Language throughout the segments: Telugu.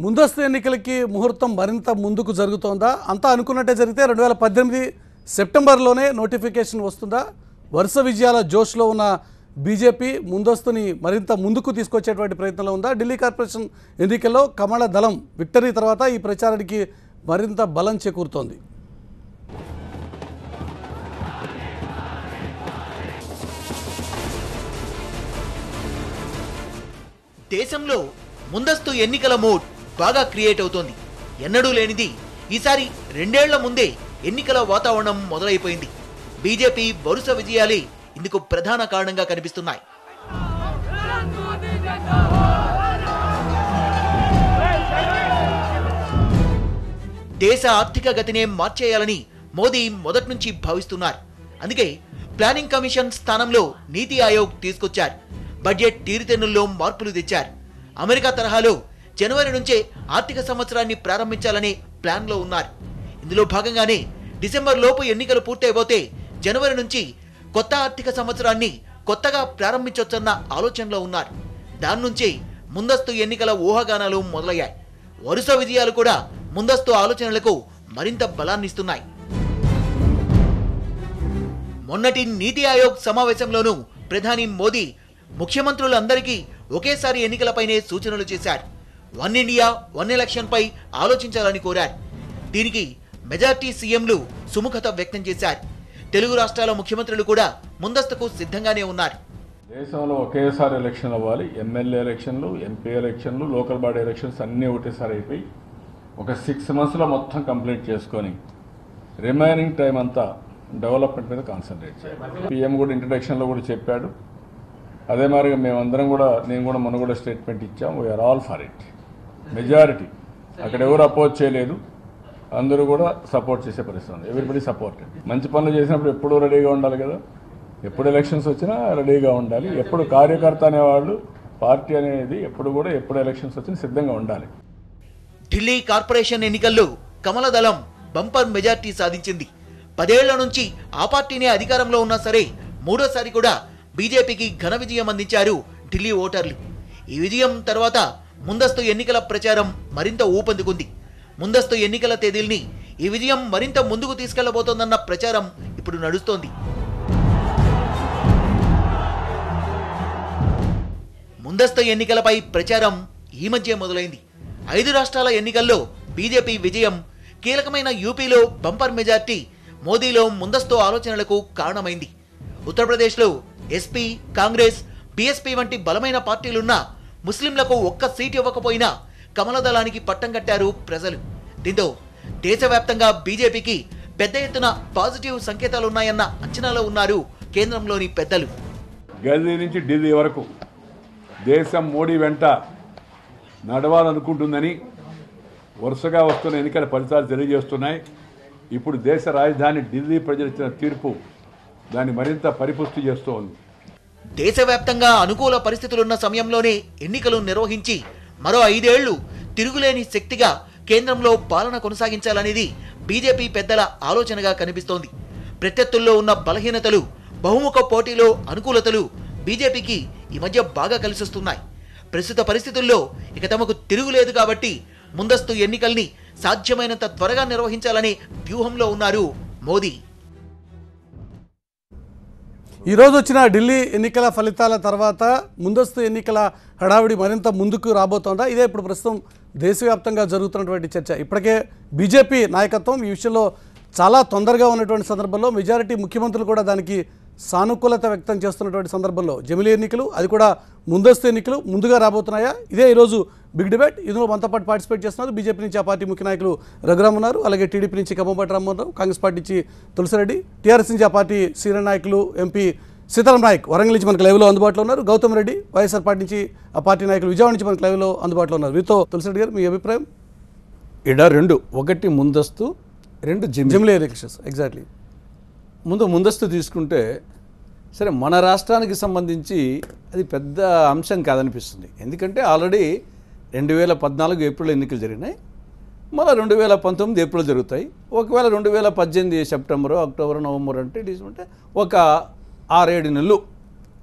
ముందస్తు ఎన్నికలకి ముహూర్తం మరింత ముందుకు జరుగుతోందా? అంతా అనుకున్నట్టే జరిగితే 2018 సెప్టెంబర్లోనే నోటిఫికేషన్ వస్తుందా? వరుస విజయాల జోష్లో ఉన్న బీజేపీ ముందస్తుని మరింత ముందుకు తీసుకొచ్చేటువంటి ప్రయత్నంలో ఉందా? ఢిల్లీ కార్పొరేషన్ ఎన్నికల్లో కమల దళం విక్టరీ తర్వాత ఈ ప్రచారానికి మరింత బలం చేకూరుతోంది. దేశంలో ముందస్తు ఎన్నికల మూడ్ బాగా క్రియేట్ అవుతోంది. ఎన్నడూ లేనిది ఈసారి 2 ఏళ్ల ముందే ఎన్నికల వాతావరణం మొదలైపోయింది. బీజేపీ వరుస విజయాలే ఇందుకు ప్రధాన కారణంగా కనిపిస్తున్నాయి. దేశ ఆర్థిక గతినే మార్చేయాలని మోదీ మొదటి నుంచి భావిస్తున్నారు. అందుకే ప్లానింగ్ కమిషన్ స్థానంలో నీతి ఆయోగ్ తీసుకొచ్చారు. బడ్జెట్ తీరుతెన్నుల్లో మార్పులు తెచ్చారు. అమెరికా తరహాలో జనవరి నుంచే ఆర్థిక సంవత్సరాన్ని ప్రారంభించాలనే ప్లాన్లో ఉన్నారు. ఇందులో భాగంగానే డిసెంబర్ లోపు ఎన్నికలు పూర్తయిపోతే జనవరి నుంచి కొత్త ఆర్థిక సంవత్సరాన్ని కొత్తగా ప్రారంభించొచ్చన్న ఆలోచనలో ఉన్నారు. దాని నుంచే ముందస్తు ఎన్నికల ఊహాగానాలు మొదలయ్యాయి. వరుస విజయాలు కూడా ముందస్తు ఆలోచనలకు మరింత బలాన్నిస్తున్నాయి. మొన్నటి నీతి ఆయోగ్ సమావేశంలోనూ ప్రధాని మోదీ ముఖ్యమంత్రులందరికీ ఒకేసారి ఎన్నికలపైనే సూచనలు చేశారు. 1 ఇండియా 1 ఎలక్షన్ పై ఆలోచించాలని కోరారు. దీనికి మెజార్టీ సీఎంలు సుముఖత వ్యక్తం చేశారు. తెలుగు రాష్ట్రాల ముఖ్యమంత్రులు కూడా ముందస్తుకు సిద్ధంగానే ఉన్నారు. దేశంలో ఒకేసారి ఎలక్షన్ అవ్వాలి. ఎమ్మెల్యే ఎలక్షన్లు, ఎంపీ ఎలక్షన్లు, లోకల్ బాడీ ఎలక్షన్స్ అన్నీ ఒకటేసారి అయిపోయి ఒక 6 monthsలో మొత్తం కంప్లీట్ చేసుకొని రిమైనింగ్ టైం అంతా డెవలప్మెంట్ మీద కాన్సన్ట్రేట్ చేయాలి. పీఎం కూడా ఇంట్రడక్షన్లో కూడా చెప్పాడు. అదే మాదిరిగా మేమందరం కూడా, నేను కూడా మొన్న కూడా స్టేట్మెంట్ ఇచ్చాం. We are all for it. Majority అక్కడ ఎవరు అపోజ్ చేయలేదు, అందరూ కూడా సపోర్ట్ చేసే పరిస్థితి ఉంది. Everybody supported. మంచి పనులు చేసినప్పుడు ఎప్పుడూ రెడీగా ఉండాలి కదా. ఎప్పుడు ఎలక్షన్స్ వచ్చినా రెడీగా ఉండాలి. ఎప్పుడు కార్యకర్త అనేవాళ్ళు, పార్టీ అనేది ఎప్పుడు కూడా ఎప్పుడు ఎలక్షన్స్ వచ్చినా సిద్ధంగా ఉండాలి. ఢిల్లీ కార్పొరేషన్ ఎన్నికల్లో కమల దళం బంపర్ మెజార్టీ సాధించింది. 10 ఏళ్ల నుంచి ఆ పార్టీనే అధికారంలో ఉన్నా సరే మూడోసారి కూడా బీజేపీకి ఘన విజయం అందించారు ఢిల్లీ ఓటర్లు. ఈ విజయం తర్వాత ముందస్తు ఎన్నికల ప్రచారం మరింత ఊపందుకుంది. ముందస్తు ఎన్నికల తేదీల్ని ఈ విజయం మరింత ముందుకు తీసుకెళ్లబోతోందన్న ప్రచారం ఇప్పుడు నడుస్తోంది. ముందస్తు ఎన్నికలపై ప్రచారం ఈ మధ్య మొదలైంది. 5 రాష్ట్రాల ఎన్నికల్లో బీజేపీ విజయం, కీలకమైన యూపీలో బంపర్ మెజార్టీ మోదీలో ముందస్తు ఆలోచనలకు కారణమైంది. ఉత్తరప్రదేశ్లో ఎస్పీ, కాంగ్రెస్, బీఎస్పీ వంటి బలమైన పార్టీలున్నా ముస్లింలకు ఒక్క సీట్ ఇవ్వకపోయినా కమల దళానికి పట్టం కట్టారు ప్రజలు. దీంతో దేశవ్యాప్తంగా బీజేపీకి పెద్ద ఎత్తున పాజిటివ్ సంకేతాలున్నాయన్న అంచనాలో ఉన్నారు కేంద్రంలోని పెద్దలు. గల్లీ నుంచి ఢిల్లీ వరకు దేశం మోడీ వెంట నడవాలనుకుంటుందని వరుసగా వస్తున్న ఎన్నికల ఫలితాలు తెలియజేస్తున్నాయి. ఇప్పుడు దేశ రాజధాని ఢిల్లీ ప్రజలు ఇచ్చిన తీర్పు దాన్ని మరింత పరిపుష్టి చేస్తూ ఉంది. దేశవ్యాప్తంగా అనుకూల పరిస్థితులున్న సమయంలోనే ఎన్నికలు నిర్వహించి మరో 5 ఏళ్లు తిరుగులేని శక్తిగా కేంద్రంలో పాలన కొనసాగించాలనేది బీజేపీ పెద్దల ఆలోచనగా కనిపిస్తోంది. ప్రత్యర్థుల్లో ఉన్న బలహీనతలు, బహుముఖ పోటీలో అనుకూలతలు బీజేపీకి ఈ మధ్య బాగా కలిసొస్తున్నాయి. ప్రస్తుత పరిస్థితుల్లో ఇక తమకు తిరుగులేదు కాబట్టి ముందస్తు ఎన్నికల్ని సాధ్యమైనంత త్వరగా నిర్వహించాలనే వ్యూహంలో ఉన్నారు మోదీ. ఈరోజు వచ్చిన ఢిల్లీ ఎన్నికల ఫలితాల తర్వాత ముందస్తు ఎన్నికల హడావిడి మరింత ముందుకు రాబోతోందా? ఇదే ఇప్పుడు ప్రస్తుతం దేశవ్యాప్తంగా జరుగుతున్నటువంటి చర్చ. ఇప్పటికే బీజేపీ నాయకత్వం ఈ విషయంలో చాలా తొందరగా ఉన్నటువంటి సందర్భంలో మెజారిటీ ముఖ్యమంత్రులు కూడా దానికి సానుకూలత వ్యక్తం చేస్తున్నటువంటి సందర్భంలో జమిలీ ఎన్నికలు, అది కూడా ముందస్తు ఎన్నికలు ముందుగా రాబోతున్నాయా? ఇదే ఈరోజు బిగ్ డిబేట్. ఇందులో మనతో పాటు పార్టిసిపేట్ చేస్తున్నారు బీజేపీ నుంచి ఆ పార్టీ ముఖ్య నాయకులు రఘురామ్ ఉన్నారు, అలాగే టీడీపీ నుంచి కంభంపాటి రామ్మోహన్, కాంగ్రెస్ పార్టీ నుంచి తులసిరెడ్డి, టీఆర్ఎస్ నుంచి ఆ పార్టీ సీనియర్ నాయకులు ఎంపీ సీతారాం నాయక్ వరంగల్ నుంచి మనకు లైవ్లో అందుబాటులో ఉన్నారు, గౌతమ్ రెడ్డి వైఎస్ఆర్ పార్టీ నుంచి ఆ పార్టీ నాయకులు విజయవాడ నుంచి మనకు లైవ్లో అందుబాటులో ఉన్నారు. వీరితో తులసిరెడ్డి గారు మీ అభిప్రాయం? ఇక్కడ 2, 1 ముందస్తు, 2 జమిలీ ఎలక్షన్స్. ఎగ్జాక్ట్లీ. ముందస్తు తీసుకుంటే సరే మన రాష్ట్రానికి సంబంధించి అది పెద్ద అంశం కాదనిపిస్తుంది. ఎందుకంటే ఆల్రెడీ 2014 ఏప్రిల్ ఎన్నికలు జరిగినాయి, మళ్ళీ 2019 ఏప్రిల్ జరుగుతాయి. ఒకవేళ 2018 సెప్టెంబరు, అక్టోబర్, నవంబర్ అంటే తీసుకుంటే ఒక 6-7 నెలలు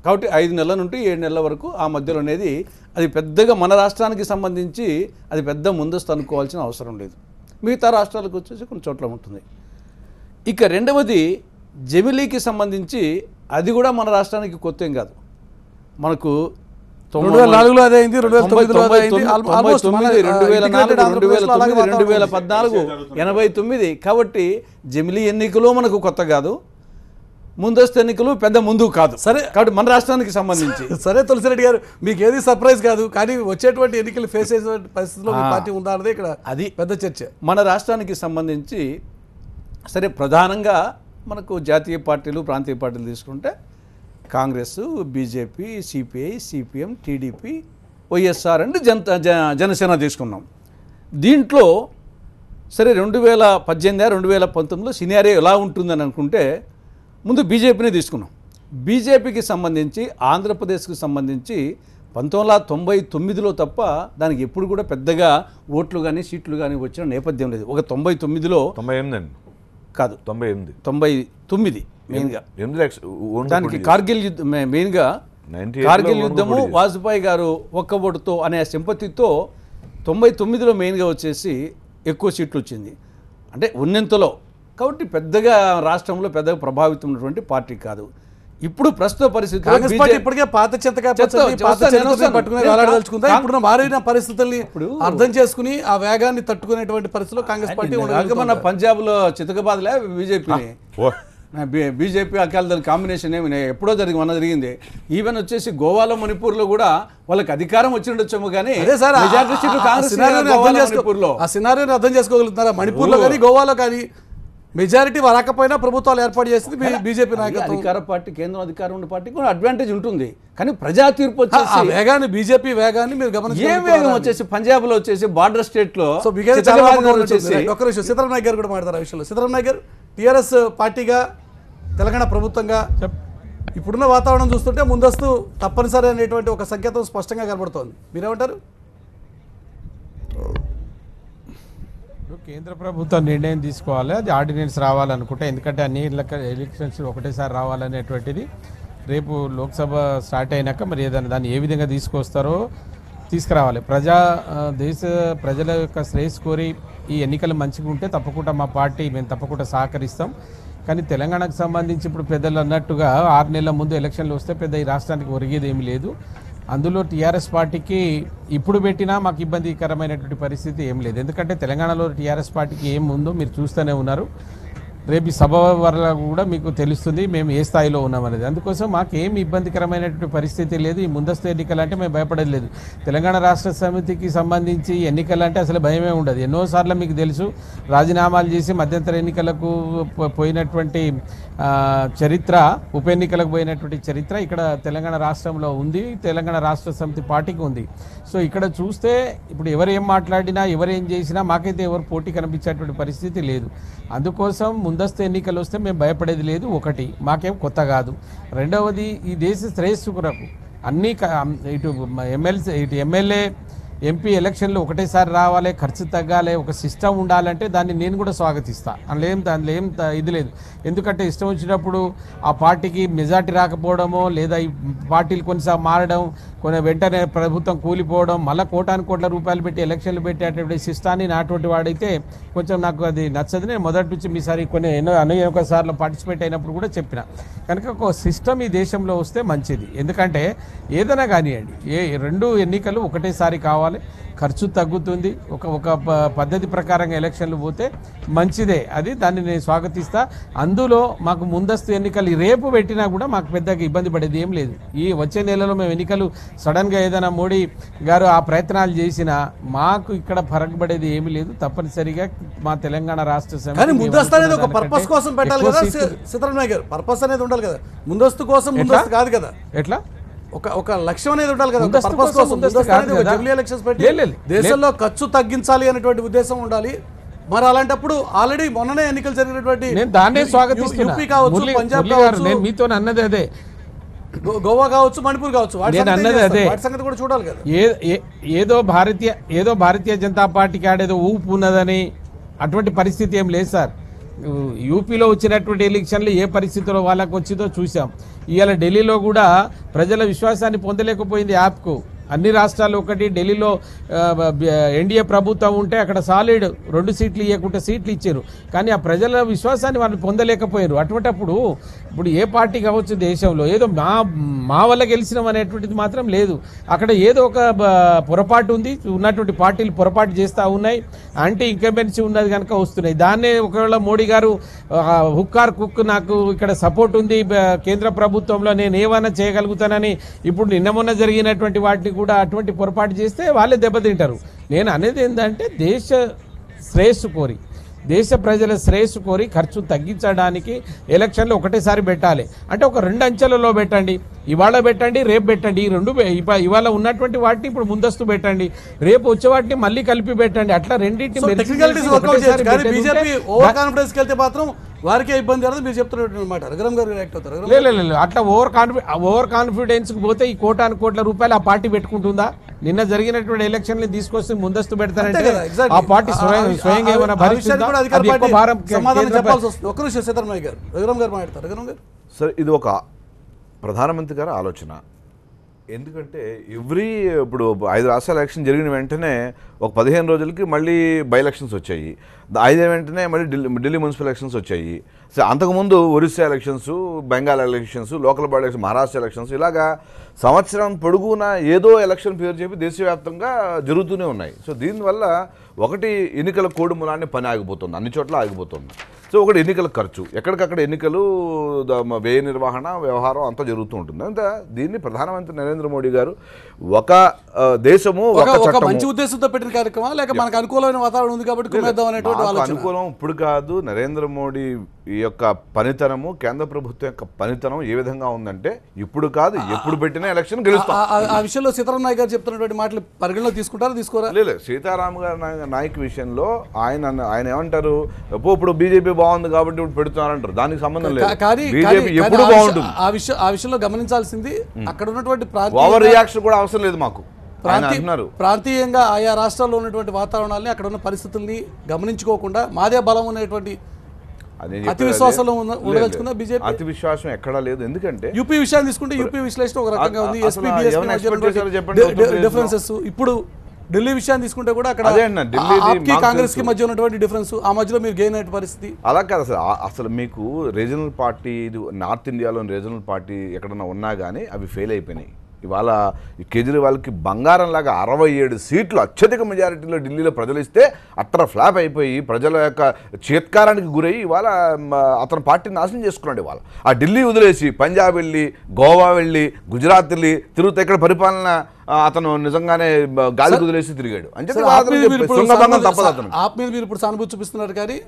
కాబట్టి 5 నెలల నుండి 7 నెలల వరకు ఆ మధ్యలో అనేది అది పెద్దగా మన రాష్ట్రానికి సంబంధించి అది పెద్ద ముందస్తు అనుకోవాల్సిన అవసరం లేదు. మిగతా రాష్ట్రాలకు వచ్చేసి కొన్ని చోట్ల ఉంటుంది. ఇక రెండవది జమిలీకి సంబంధించి అది కూడా మన రాష్ట్రానికి కొత్త ఏం కాదు. మనకు 2004లో అదే అయింది, 2009లో అదే అయింది, 2014, 89 కాబట్టి జమిలీ ఎన్నికలు మనకు కొత్త కాదు, ముందస్తు ఎన్నికలు పెద్ద ముందు కాదు. సరే, కాబట్టి మన రాష్ట్రానికి సంబంధించి సరే తులసిరెడ్డి గారు, మీకు ఏది సర్ప్రైజ్ కాదు, కానీ వచ్చేటువంటి ఎన్నికలు ఫేస్ చేసే పరిస్థితిలో మీ పార్టీ ఉందా అనేది ఇక్కడ అది పెద్ద చర్చ. మన రాష్ట్రానికి సంబంధించి సరే ప్రధానంగా మనకు జాతీయ పార్టీలు ప్రాంతీయ పార్టీలు తీసుకుంటే Congress, BJP, CPI, CPM, TDP, YSR and Janasena తీసుకున్నాం. దీంట్లో సరే 2018, 2019లో సినారియో ఎలా ఉంటుందని అనుకుంటే ముందు బీజేపీని తీసుకున్నాం. బీజేపీకి సంబంధించి ఆంధ్రప్రదేశ్కి సంబంధించి 1999లో తప్ప దానికి ఎప్పుడు కూడా పెద్దగా ఓట్లు కానీ సీట్లు కానీ వచ్చిన నేపథ్యం లేదు. ఒక 99లో 98 కాదు 99 మెయిన్గా 8 లక్షలు దానికి కార్గిల్ యుద్ధం మెయిన్గా కార్గిల్ యుద్ధము వాజ్పేయి గారు ఒక్క ఓటుతో అనే సింపతితో 99లో మెయిన్గా వచ్చేసి ఎక్కువ సీట్లు వచ్చింది. అంటే ఉన్నంతలో కాబట్టి పెద్దగా రాష్ట్రంలో పెద్దగా ప్రభావితం ఉన్నటువంటి పార్టీ కాదు. ఇప్పుడు ప్రస్తుత పరిస్థితుల్లో కాంగ్రెస్ పార్టీ ఇప్పటికే పాత చెత్తగా పట్టుకుని వేలాడదలుచుకుందా? ఇప్పుడు మారిన పరిస్థితుల్ని అర్థం చేసుకుని ఆ వేగాన్ని తట్టుకునేటువంటి పరిస్థితిలో కాంగ్రెస్ పార్టీ మన పంజాబ్లో చితకబాదలే బీజేపీ అకాల కాంబినేషన్ ఏమి ఎప్పుడో జరిగింది. ఈవెన్ వచ్చేసి గోవాలో, మణిపూర్లో కూడా వాళ్ళకి అధికారం వచ్చి ఉండొచ్చేమో కానీ ఆ సినారియోని అర్థం చేసుకోగలుగుతున్నారా? మణిపూర్లో కానీ గోవాలో కానీ మెజారిటీ రాకపోయినా ప్రభుత్వాలు ఏర్పాటు చేసింది బీజేపీ నాయకత్వం. అధికార పార్టీ, కేంద్రం అధికారం ఉన్న పార్టీ కూడా అడ్వాంటేజ్ ఉంటుంది. కానీ ప్రజా తీర్పు వచ్చేసి వేగాన్ని, బీజేపీ వేగాన్ని మీరు గమనించారు. ఏ వేగం వచ్చేసి పంజాబ్ లో వచ్చేసి బార్డర్ స్టేట్ లో ఒక్క నిమిషం సీతారాం నాయక్ గారు కూడా మాట్లాడారు ఆ విషయంలో. సీతారాం నాయక్ గారు, టీఆర్ఎస్ పార్టీగా తెలంగాణ ప్రభుత్వంగా ఇప్పుడున్న వాతావరణం చూస్తుంటే ముందస్తు తప్పనిసరి అనేటువంటి ఒక సంకేతం స్పష్టంగా కనబడుతోంది. మీరేమంటారు? కేంద్ర ప్రభుత్వం నిర్ణయం తీసుకోవాలి, అది ఆర్డినెన్స్ రావాలనుకుంటే, ఎందుకంటే అన్ని ఎలక్షన్స్ ఒకటేసారి రావాలనేటువంటిది రేపు లోక్సభ స్టార్ట్ అయినాక మరి ఏదైనా దాన్ని ఏ విధంగా తీసుకురావాలి. దేశ ప్రజల యొక్క శ్రేయస్సు కోరి ఈ ఎన్నికలు మంచిగా ఉంటే తప్పకుండా మా పార్టీ మేము తప్పకుండా సహకరిస్తాం. కానీ తెలంగాణకు సంబంధించి ఇప్పుడు పెద్దలు అన్నట్టుగా 6 నెలల ముందు ఎలక్షన్లు వస్తే పెద్ద ఈ రాష్ట్రానికి ఒరిగేది ఏమీ లేదు. అందులో టీఆర్ఎస్ పార్టీకి ఇప్పుడు పెట్టినా మాకు ఇబ్బందికరమైనటువంటి పరిస్థితి ఏం లేదు. ఎందుకంటే తెలంగాణలో టీఆర్ఎస్ పార్టీకి ఏం ఉందో మీరు చూస్తూనే ఉన్నారు. రేపు ఈ సభ వల్ల కూడా మీకు తెలుస్తుంది మేము ఏ స్థాయిలో ఉన్నామనేది. అందుకోసం మాకు ఏమి ఇబ్బందికరమైనటువంటి పరిస్థితి లేదు. ఈ ముందస్తు ఎన్నికలు అంటే మేము భయపడేది లేదు. తెలంగాణ రాష్ట్ర సమితికి సంబంధించి ఎన్నికలు అంటే అసలు భయమే ఉండదు. ఎన్నోసార్లు మీకు తెలుసు, రాజీనామాలు చేసి మధ్యంతర ఎన్నికలకు పోయినటువంటి చరిత్ర, ఉప ఎన్నికలకు పోయినటువంటి చరిత్ర ఇక్కడ తెలంగాణ రాష్ట్రంలో ఉంది, తెలంగాణ రాష్ట్ర సమితి పార్టీకి ఉంది. సో ఇక్కడ చూస్తే ఇప్పుడు ఎవరు ఏం మాట్లాడినా, ఎవరు ఏం చేసినా మాకైతే ఎవరు పోటీ కనిపించేటువంటి పరిస్థితి లేదు. అందుకోసం ముందస్తు ఎన్నికలు వస్తే మేము భయపడేది లేదు. ఒకటి, మాకేం కొత్త కాదు. రెండవది, ఈ దేశ శ్రేయస్సు కొరకు అన్నీ ఇటు ఎమ్మెల్యే ఎంపీ ఎలక్షన్లు ఒకటేసారి రావాలి, ఖర్చు తగ్గాలి, ఒక సిస్టమ్ ఉండాలంటే దాన్ని నేను కూడా స్వాగతిస్తాను. దానిలో ఏం ఇది లేదు. ఎందుకంటే ఇష్టం వచ్చినప్పుడు ఆ పార్టీకి మెజార్టీ రాకపోవడమో, లేదా ఈ పార్టీలు కొన్నిసార్లు మారడం, వెంటనే ప్రభుత్వం కూలిపోవడం, మళ్ళీ కోట్ల రూపాయలు పెట్టి ఎలక్షన్లు పెట్టేటువంటి సిస్టాన్ని నాటువంటి వాడైతే కొంచెం నాకు అది నచ్చదు. నేను మొదటి నుంచి మీసారి అనేక సార్లు పార్టిసిపేట్ అయినప్పుడు కూడా చెప్పిన. కనుక ఒక సిస్టమ్ ఈ దేశంలో వస్తే మంచిది. ఎందుకంటే ఏదైనా కానివ్వండి, రెండు ఎన్నికలు ఒకటేసారి కావాలి, ఖర్చు తగ్గుతుంది, ఒక పద్ధతి ప్రకారంగా ఎలక్షన్లు పోతే మంచిదే. అది దాన్ని నేను స్వాగతిస్తా. అందులో మాకు ముందస్తు ఎన్నికలు రేపు పెట్టినా కూడా మాకు పెద్దగా ఇబ్బంది పడేది ఏం లేదు. ఈ వచ్చే నెలలో మేము ఎన్నికలు సడన్గా ఏదైనా మోడీ గారు ఆ ప్రయత్నాలు చేసినా మాకు ఇక్కడ పడేది ఏమీ లేదు. తప్పనిసరిగా మా తెలంగాణ రాష్ట్ర సమితి ముందస్తు అనేది ఒక పర్పస్ కోసం పెట్టాలి కదా సీతారాం నాయక్ గారు, పర్పస్ అనేది ఉండాలి కదా. ముందస్తు కోసం ముందస్తు కాదు కదా, ఎట్లా ఒక లక్ష్యం అనేది ఉండాలి కదా. పర్పస్ కోసం జమిలీ ఎలక్షన్స్ పెట్టి దేశంలో ఖర్చు తగ్గించాలి అనేటువంటి ఉద్దేశం ఉండాలి. మరి అలాంటప్పుడు ఆల్రెడీ మొన్ననే ఎన్నికలు జరిగినటువంటి దాన్నే స్వాగతిస్తున్నా. యూపీ కావచ్చు, పంజాబ్ కావచ్చు, నేను మీతో అన్నది అదే, గోవా కావచ్చు, మణిపూర్ కావచ్చు, నేను అన్నది అదే. వాటి సంగతి కూడా చూడాలి కదా. ఏదో భారతీయ జనతా పార్టీకి ఆడేదో ఊపు ఉన్నదని అటువంటి పరిస్థితి ఏం లేదు సార్. యూపీలో వచ్చినటువంటి ఎలక్షన్లు ఏ పరిస్థితిలో వాళ్ళకు వచ్చిందో చూసాం. ఇవాళ ఢిల్లీలో కూడా ప్రజల విశ్వాసాన్ని పొందలేకపోయింది యాప్కు. అన్ని రాష్ట్రాలు ఒకటి, ఢిల్లీలో ఎన్డీఏ ప్రభుత్వం ఉంటే అక్కడ సాలిడ్ 2 సీట్లు ఇవ్వకుండా సీట్లు ఇచ్చారు. కానీ ఆ ప్రజల విశ్వాసాన్ని వాళ్ళు పొందలేకపోయారు. అటువంటిప్పుడు ఇప్పుడు ఏ పార్టీ కావచ్చు దేశంలో ఏదో మా వల్ల గెలిచినాం అనేటువంటిది మాత్రం లేదు. అక్కడ ఏదో ఒక పొరపాటు ఉంది, ఉన్నటువంటి పార్టీలు పొరపాటు చేస్తూ ఉన్నాయి, యాంటీ ఇంకంబెన్సీ ఉన్నది కనుక వస్తున్నాయి. దాన్నే ఒకవేళ మోడీ గారు హుక్కార్ కుక్ నాకు ఇక్కడ సపోర్ట్ ఉంది కేంద్ర ప్రభుత్వంలో, నేను ఏమైనా చేయగలుగుతానని ఇప్పుడు నిన్న మొన్న జరిగినటువంటి వాటిని కూడా అటువంటి పొరపాటు చేస్తే వాళ్ళే దెబ్బతింటారు. నేను అనేది ఏంటంటే దేశ శ్రేయస్సు కోరి, దేశ ప్రజల శ్రేయస్సు కోరి ఖర్చు తగ్గించడానికి ఎలక్షన్లు ఒకటేసారి పెట్టాలి. అంటే ఒక 2 అంచెలలో పెట్టండి, ఇవాళ పెట్టండి, రేపు పెట్టండి. ఈ 2 ఇవాళ ఉన్నటువంటి వాటిని ఇప్పుడు ముందస్తు పెట్టండి, రేపు వచ్చే వాటిని మళ్ళీ కలిపి పెట్టండి. అట్లా రెండింటిని బీజేపీ ఓవర్ కాన్ఫిడెన్స్ వెళ్తే మాత్రం వారికే ఇబ్బంది అవుతుంది మీరు చెప్తున్నమాట. రఘురామ్ గారు రియాక్ట్ అవుతారు. లేదు, అట్లా ఓవర్ కాన్ఫిడెన్స్ కు పోతే ఈ కోట్ల రూపాయలు ఆ పార్టీ పెట్టుకుంటుందా? నిన్న జరిగినటువంటి ఎలక్షన్ తీసుకొస్తే ముందస్తు పెడతారంటే ఆ పార్టీ స్వయంగా ఏమైనా భరిస్తుందా? సార్, ఇది ఒక ప్రధానమంత్రి గారి ఆలోచన. ఎందుకంటే ఇప్పుడు 5 రాష్ట్రాల ఎలక్షన్ జరిగిన వెంటనే ఒక 15 రోజులకి మళ్ళీ బై ఎలక్షన్స్ వచ్చాయి. 5 వెంటనే మళ్ళీ ఢిల్లీ మున్సిపల్ ఎలక్షన్స్ వచ్చాయి. సో అంతకుముందు Orissa elections, Bengal elections, local body election, Maharashtra elections, ఇలాగా సంవత్సరం పొడుగునా ఏదో ఎలక్షన్ పేరు చెప్పి దేశవ్యాప్తంగా జరుగుతూనే ఉన్నాయి. సో దీనివల్ల ఒకటి ఎన్నికల కోడ్ మూలాన్ని పని ఆగిపోతుంది, అన్ని చోట్ల ఆగిపోతుంది. సో ఒకటి ఎన్నికల ఖర్చు, ఎక్కడికక్కడ ఎన్నికలు, వ్యయ నిర్వహణ, వ్యవహారం అంతా జరుగుతూ ఉంటుంది. అంతా దీన్ని ప్రధానమంత్రి నరేంద్ర మోడీ గారు ఒక దేశము ఒక మంచి ఉద్దేశంతో పెట్టిన కార్యక్రమం, లేక మనకు అనుకూలమైన వాతావరణం ఉంది కాబట్టి అనుకూలం ఇప్పుడు కాదు. నరేంద్ర మోడీ యొక్క పనితనము, కేంద్ర ప్రభుత్వం యొక్క పనితనం ఏ విధంగా ఉందంటే ఇప్పుడు కాదు, ఎప్పుడు పెట్టినా ఎలక్షన్ గెలుస్తాం. ఆ విషయంలో సీతారాం నాయక్ గారు చెప్తున్నటువంటి మాటలు పరిగణలో తీసుకుంటారా, తీసుకోరా? లేదు, సీతారాం గారు నాయక్ విషయంలో ఆయన ఏమంటారు, ఇప్పుడు బీజేపీ బాగుంది కాబట్టి ఇప్పుడు పెడుతున్నారంటారు. దానికి సంబంధం లేదు. బీజేపీ ఎప్పుడు బాగుంటుంది. ఆ విషయంలో గమనించాల్సింది అక్కడ ఉన్నటువంటి ఓవర్ రియాక్షన్ కూడా అవసరం లేదు మాకు. ప్రాంతీయంగా ఆయా రాష్ట్రాల్లో ఉన్నటువంటి వాతావరణాన్ని, అక్కడ ఉన్న పరిస్థితుల్ని గమనించుకోకుండా మాదే బలం అనేటువంటి అతి విశ్వాసంలో ఉండదలుచుకుందా బీజేపీ? అతి విశ్వాసం ఎక్కడా లేదు. ఎందుకంటే యూపీ విషయాన్ని తీసుకుంటే యూపీ విశ్లేషణ ఒక రకంగా ఉంది, డిఫరెన్సెస్. ఇప్పుడు ఢిల్లీ విషయాన్ని తీసుకుంటే కూడా అక్కడ కాంగ్రెస్ కి మధ్య ఉన్నటువంటి డిఫరెన్స్, ఆ మధ్యలో మీరు గెయిన్ అయ్యే పరిస్థితి. అలా కాదు అసలు మీకు రీజనల్ పార్టీ, నార్త్ ఇండియాలోని రీజనల్ పార్టీ ఎక్కడన్నా ఉన్నా కానీ అవి ఫెయిల్ అయిపోయినాయి. ఇవాళ కేజ్రీవాల్కి బంగారం లాగా 67 సీట్లు అత్యధిక మెజారిటీలో ఢిల్లీలో ప్రజలు ఇస్తే అట్టర్ ఫ్లాప్ అయిపోయి ప్రజల యొక్క చేత్కారానికి గురయ్యి ఇవాళ అతను పార్టీని నాశనం చేసుకున్నాడు. ఇవాళ ఆ ఢిల్లీ వదిలేసి పంజాబ్ వెళ్ళి, గోవా వెళ్ళి, గుజరాత్ వెళ్ళి తిరుగుతూ ఇక్కడ పరిపాలన అతను నిజంగానే గాలి వదిలేసి తిరిగాడు. అంటే ఇప్పుడు సానుభూతి చూపిస్తున్నారు. కానీ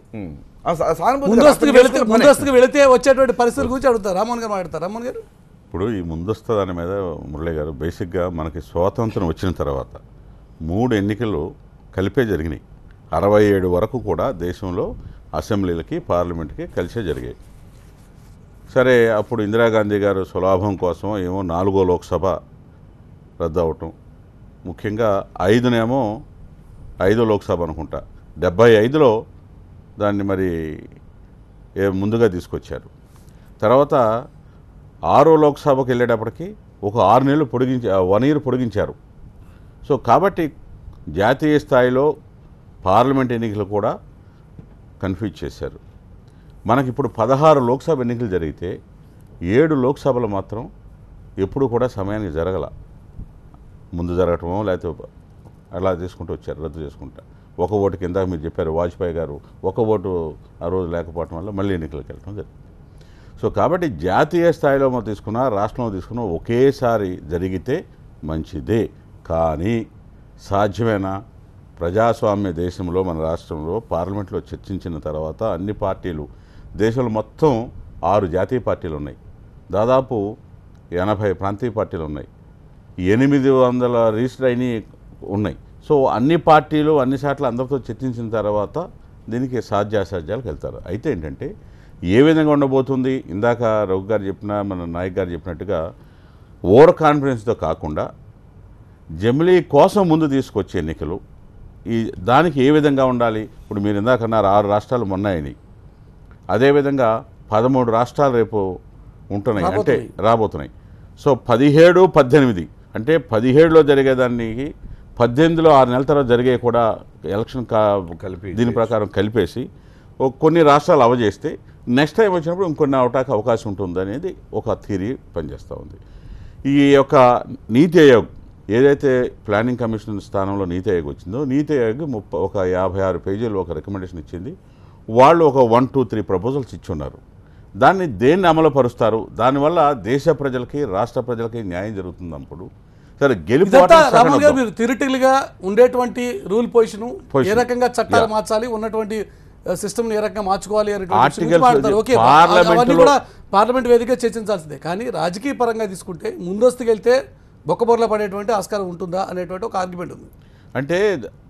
ముందస్తుకు వెళితే వచ్చేటువంటి పరిస్థితుల గురించి అడుగుతారు. రామ్మోహన్ గారు మాట్లాడతారు. రామ్మోహన్ గారు, ఇప్పుడు ఈ ముందస్తు దాని మీద మురళి గారు, బేసిక్గా మనకి స్వాతంత్రం వచ్చిన తర్వాత 3 ఎన్నికలు కలిపే జరిగినాయి. 67 వరకు కూడా దేశంలో అసెంబ్లీలకి, పార్లమెంట్కి కలిసే జరిగాయి. సరే, అప్పుడు ఇందిరాగాంధీ గారు స్వలాభం కోసం ఏమో 4వ లోక్సభ రద్దు అవటం, ముఖ్యంగా 5నేమో 5వ లోక్సభ అనుకుంటా, 75లో దాన్ని మరి ముందుగా తీసుకొచ్చారు. తర్వాత 6వ లోక్సభకు వెళ్ళేటప్పటికి ఒక 6 నెలలు 1 ఇయర్ పొడిగించారు. సో కాబట్టి జాతీయ స్థాయిలో పార్లమెంట్ ఎన్నికలు కూడా కన్ఫ్యూజ్ చేశారు. మనకిప్పుడు 16 లోక్సభ ఎన్నికలు జరిగితే 7 లోక్సభలు మాత్రం ఎప్పుడు కూడా సమయానికి జరగల, ముందు జరగటమో లేకపోతే అలా చేసుకుంటూ వచ్చారు, రద్దు చేసుకుంటా. ఒక ఓటు కింద మీరు చెప్పారు, వాజ్పేయి గారు ఒక ఓటు ఆ రోజు లేకపోవటం వల్ల మళ్ళీ ఎన్నికలకు వెళ్ళడం జరిగింది. సో కాబట్టి జాతీయ స్థాయిలో మనం తీసుకున్నా, రాష్ట్రంలో తీసుకున్నా ఒకేసారి జరిగితే మంచిదే. కానీ సాధ్యమైన ప్రజాస్వామ్య దేశంలో, మన రాష్ట్రంలో పార్లమెంట్లో చర్చించిన తర్వాత అన్ని పార్టీలు, దేశంలో మొత్తం 6 జాతీయ పార్టీలు ఉన్నాయి, దాదాపు 80 ప్రాంతీయ పార్టీలు ఉన్నాయి, 800 రిజిస్టర్ అయినవి ఉన్నాయి. సో అన్ని పార్టీలు అన్ని శాఖలు అందరితో చర్చించిన తర్వాత దీనికి సాధ్యాసాధ్యాలకు వెళ్తారు. అయితే ఏంటంటే ఏ విధంగా ఉండబోతుంది, ఇందాక రఘు గారు చెప్పిన, మన నాయక్ గారు చెప్పినట్టుగా ఓవర్ కాన్ఫిడెన్స్తో కాకుండా జమిలీ కోసం ముందు తీసుకొచ్చే ఎన్నికలు, దానికి ఏ విధంగా ఉండాలి. ఇప్పుడు మీరు ఇందాక అన్నారు 6 రాష్ట్రాలు మొన్నాయని, అదేవిధంగా 13 రాష్ట్రాలు రేపు ఉంటున్నాయి, అంటే రాబోతున్నాయి. సో 17, 18 అంటే 17లో జరిగేదానికి 18లో 6 నెలల తర్వాత జరిగే కూడా ఎలక్షన్ కలిపి దీని ప్రకారం కలిపేసి కొన్ని రాష్ట్రాలు అవజేస్తే నెక్స్ట్ టైం వచ్చినప్పుడు ఇంకొన్ని అవటానికి అవకాశం ఉంటుంది అనేది ఒక థియరీ పనిచేస్తూ ఉంది. ఈ యొక్క నీతి ఆయోగ్ ఏదైతే ప్లానింగ్ కమిషన్ స్థానంలో నీతి ఆయోగ్ వచ్చిందో, నీతి ఆయోగ్ ఒక 56 పేజీలు ఒక రికమెండేషన్ ఇచ్చింది. వాళ్ళు ఒక 1, 2, 3 ప్రపోజల్స్ ఇచ్చున్నారు. దాన్ని దేన్ని అమలు పరుస్తారు, దానివల్ల దేశ ప్రజలకి రాష్ట్ర ప్రజలకి న్యాయం జరుగుతుంది. అప్పుడు సరే రాములు గారు మీరు థియరిటికల్ గా ఉండేటువంటి రూల్ పొజిషన్ ఏ రకంగా చట్టాలు మార్చాలి, ఉన్నటువంటి సిస్టమ్ ఏ రకంగా మార్చుకోవాలి అనేటువంటి పార్లమెంట్ వేదికగా చర్చించాల్సిందే. కానీ రాజకీయ పరంగా తీసుకుంటే ముందస్తుకు వెళ్తే బొక్కబొర్ల పడేటువంటి ఆస్కారం ఉంటుందా అనేటువంటి ఒక ఆర్గ్యుమెంట్ ఉంది. అంటే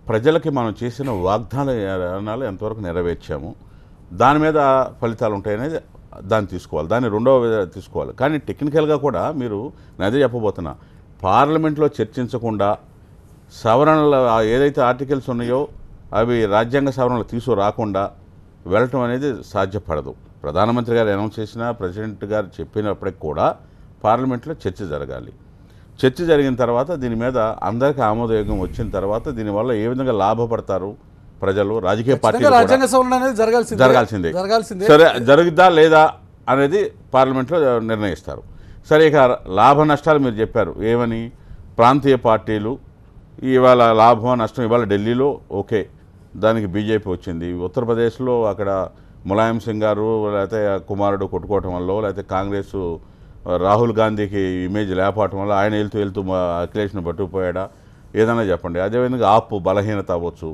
ప్రజలకి మనం చేసిన వాగ్దానాలు ఎంతవరకు నెరవేర్చాము, దాని మీద ఫలితాలు ఉంటాయనేది దాన్ని తీసుకోవాలి, దాన్ని రెండవ తీసుకోవాలి. కానీ టెక్నికల్గా కూడా మీరు అదే చెప్పబోతున్నా, పార్లమెంట్లో చర్చించకుండా సవరణలు ఏదైతే ఆర్టికల్స్ ఉన్నాయో అవి రాజ్యాంగ సవరణలు తీసుకురాకుండా వెళ్ళటం అనేది సాధ్యపడదు. ప్రధానమంత్రి గారు అనౌన్స్ చేసినా, ప్రెసిడెంట్ గారు చెప్పినప్పటికి కూడా పార్లమెంట్లో చర్చ జరగాలి. చర్చ జరిగిన తర్వాత దీని మీద అందరికీ ఆమోదయోగం వచ్చిన తర్వాత దీనివల్ల ఏ విధంగా లాభపడతారు ప్రజలు, రాజకీయ పార్టీలు రాజ్యాంగ సవరణ అనేది జరగాల్సిందే. సరే జరుగుద్దా లేదా అనేది పార్లమెంట్లో నిర్ణయిస్తారు. సరే ఇక లాభ నష్టాలు మీరు చెప్పారు ఏమని, ప్రాంతీయ పార్టీలు ఇవాళ లాభం నష్టం, ఇవాళ ఢిల్లీలో ఓకే దానికి బీజేపీ వచ్చింది, ఉత్తరప్రదేశ్లో అక్కడ ములాయం సింగ్ గారు లేకపోతే కుమారుడు కొట్టుకోవటం వల్ల, లేకపోతే కాంగ్రెస్ రాహుల్ గాంధీకి ఇమేజ్ లేకపోవటం వల్ల ఆయన వెళ్తూ అఖిలేష్ను పట్టుకుపోయాడా, ఏదైనా చెప్పండి. అదేవిధంగా ఆపు బలహీనత అవ్వచ్చు.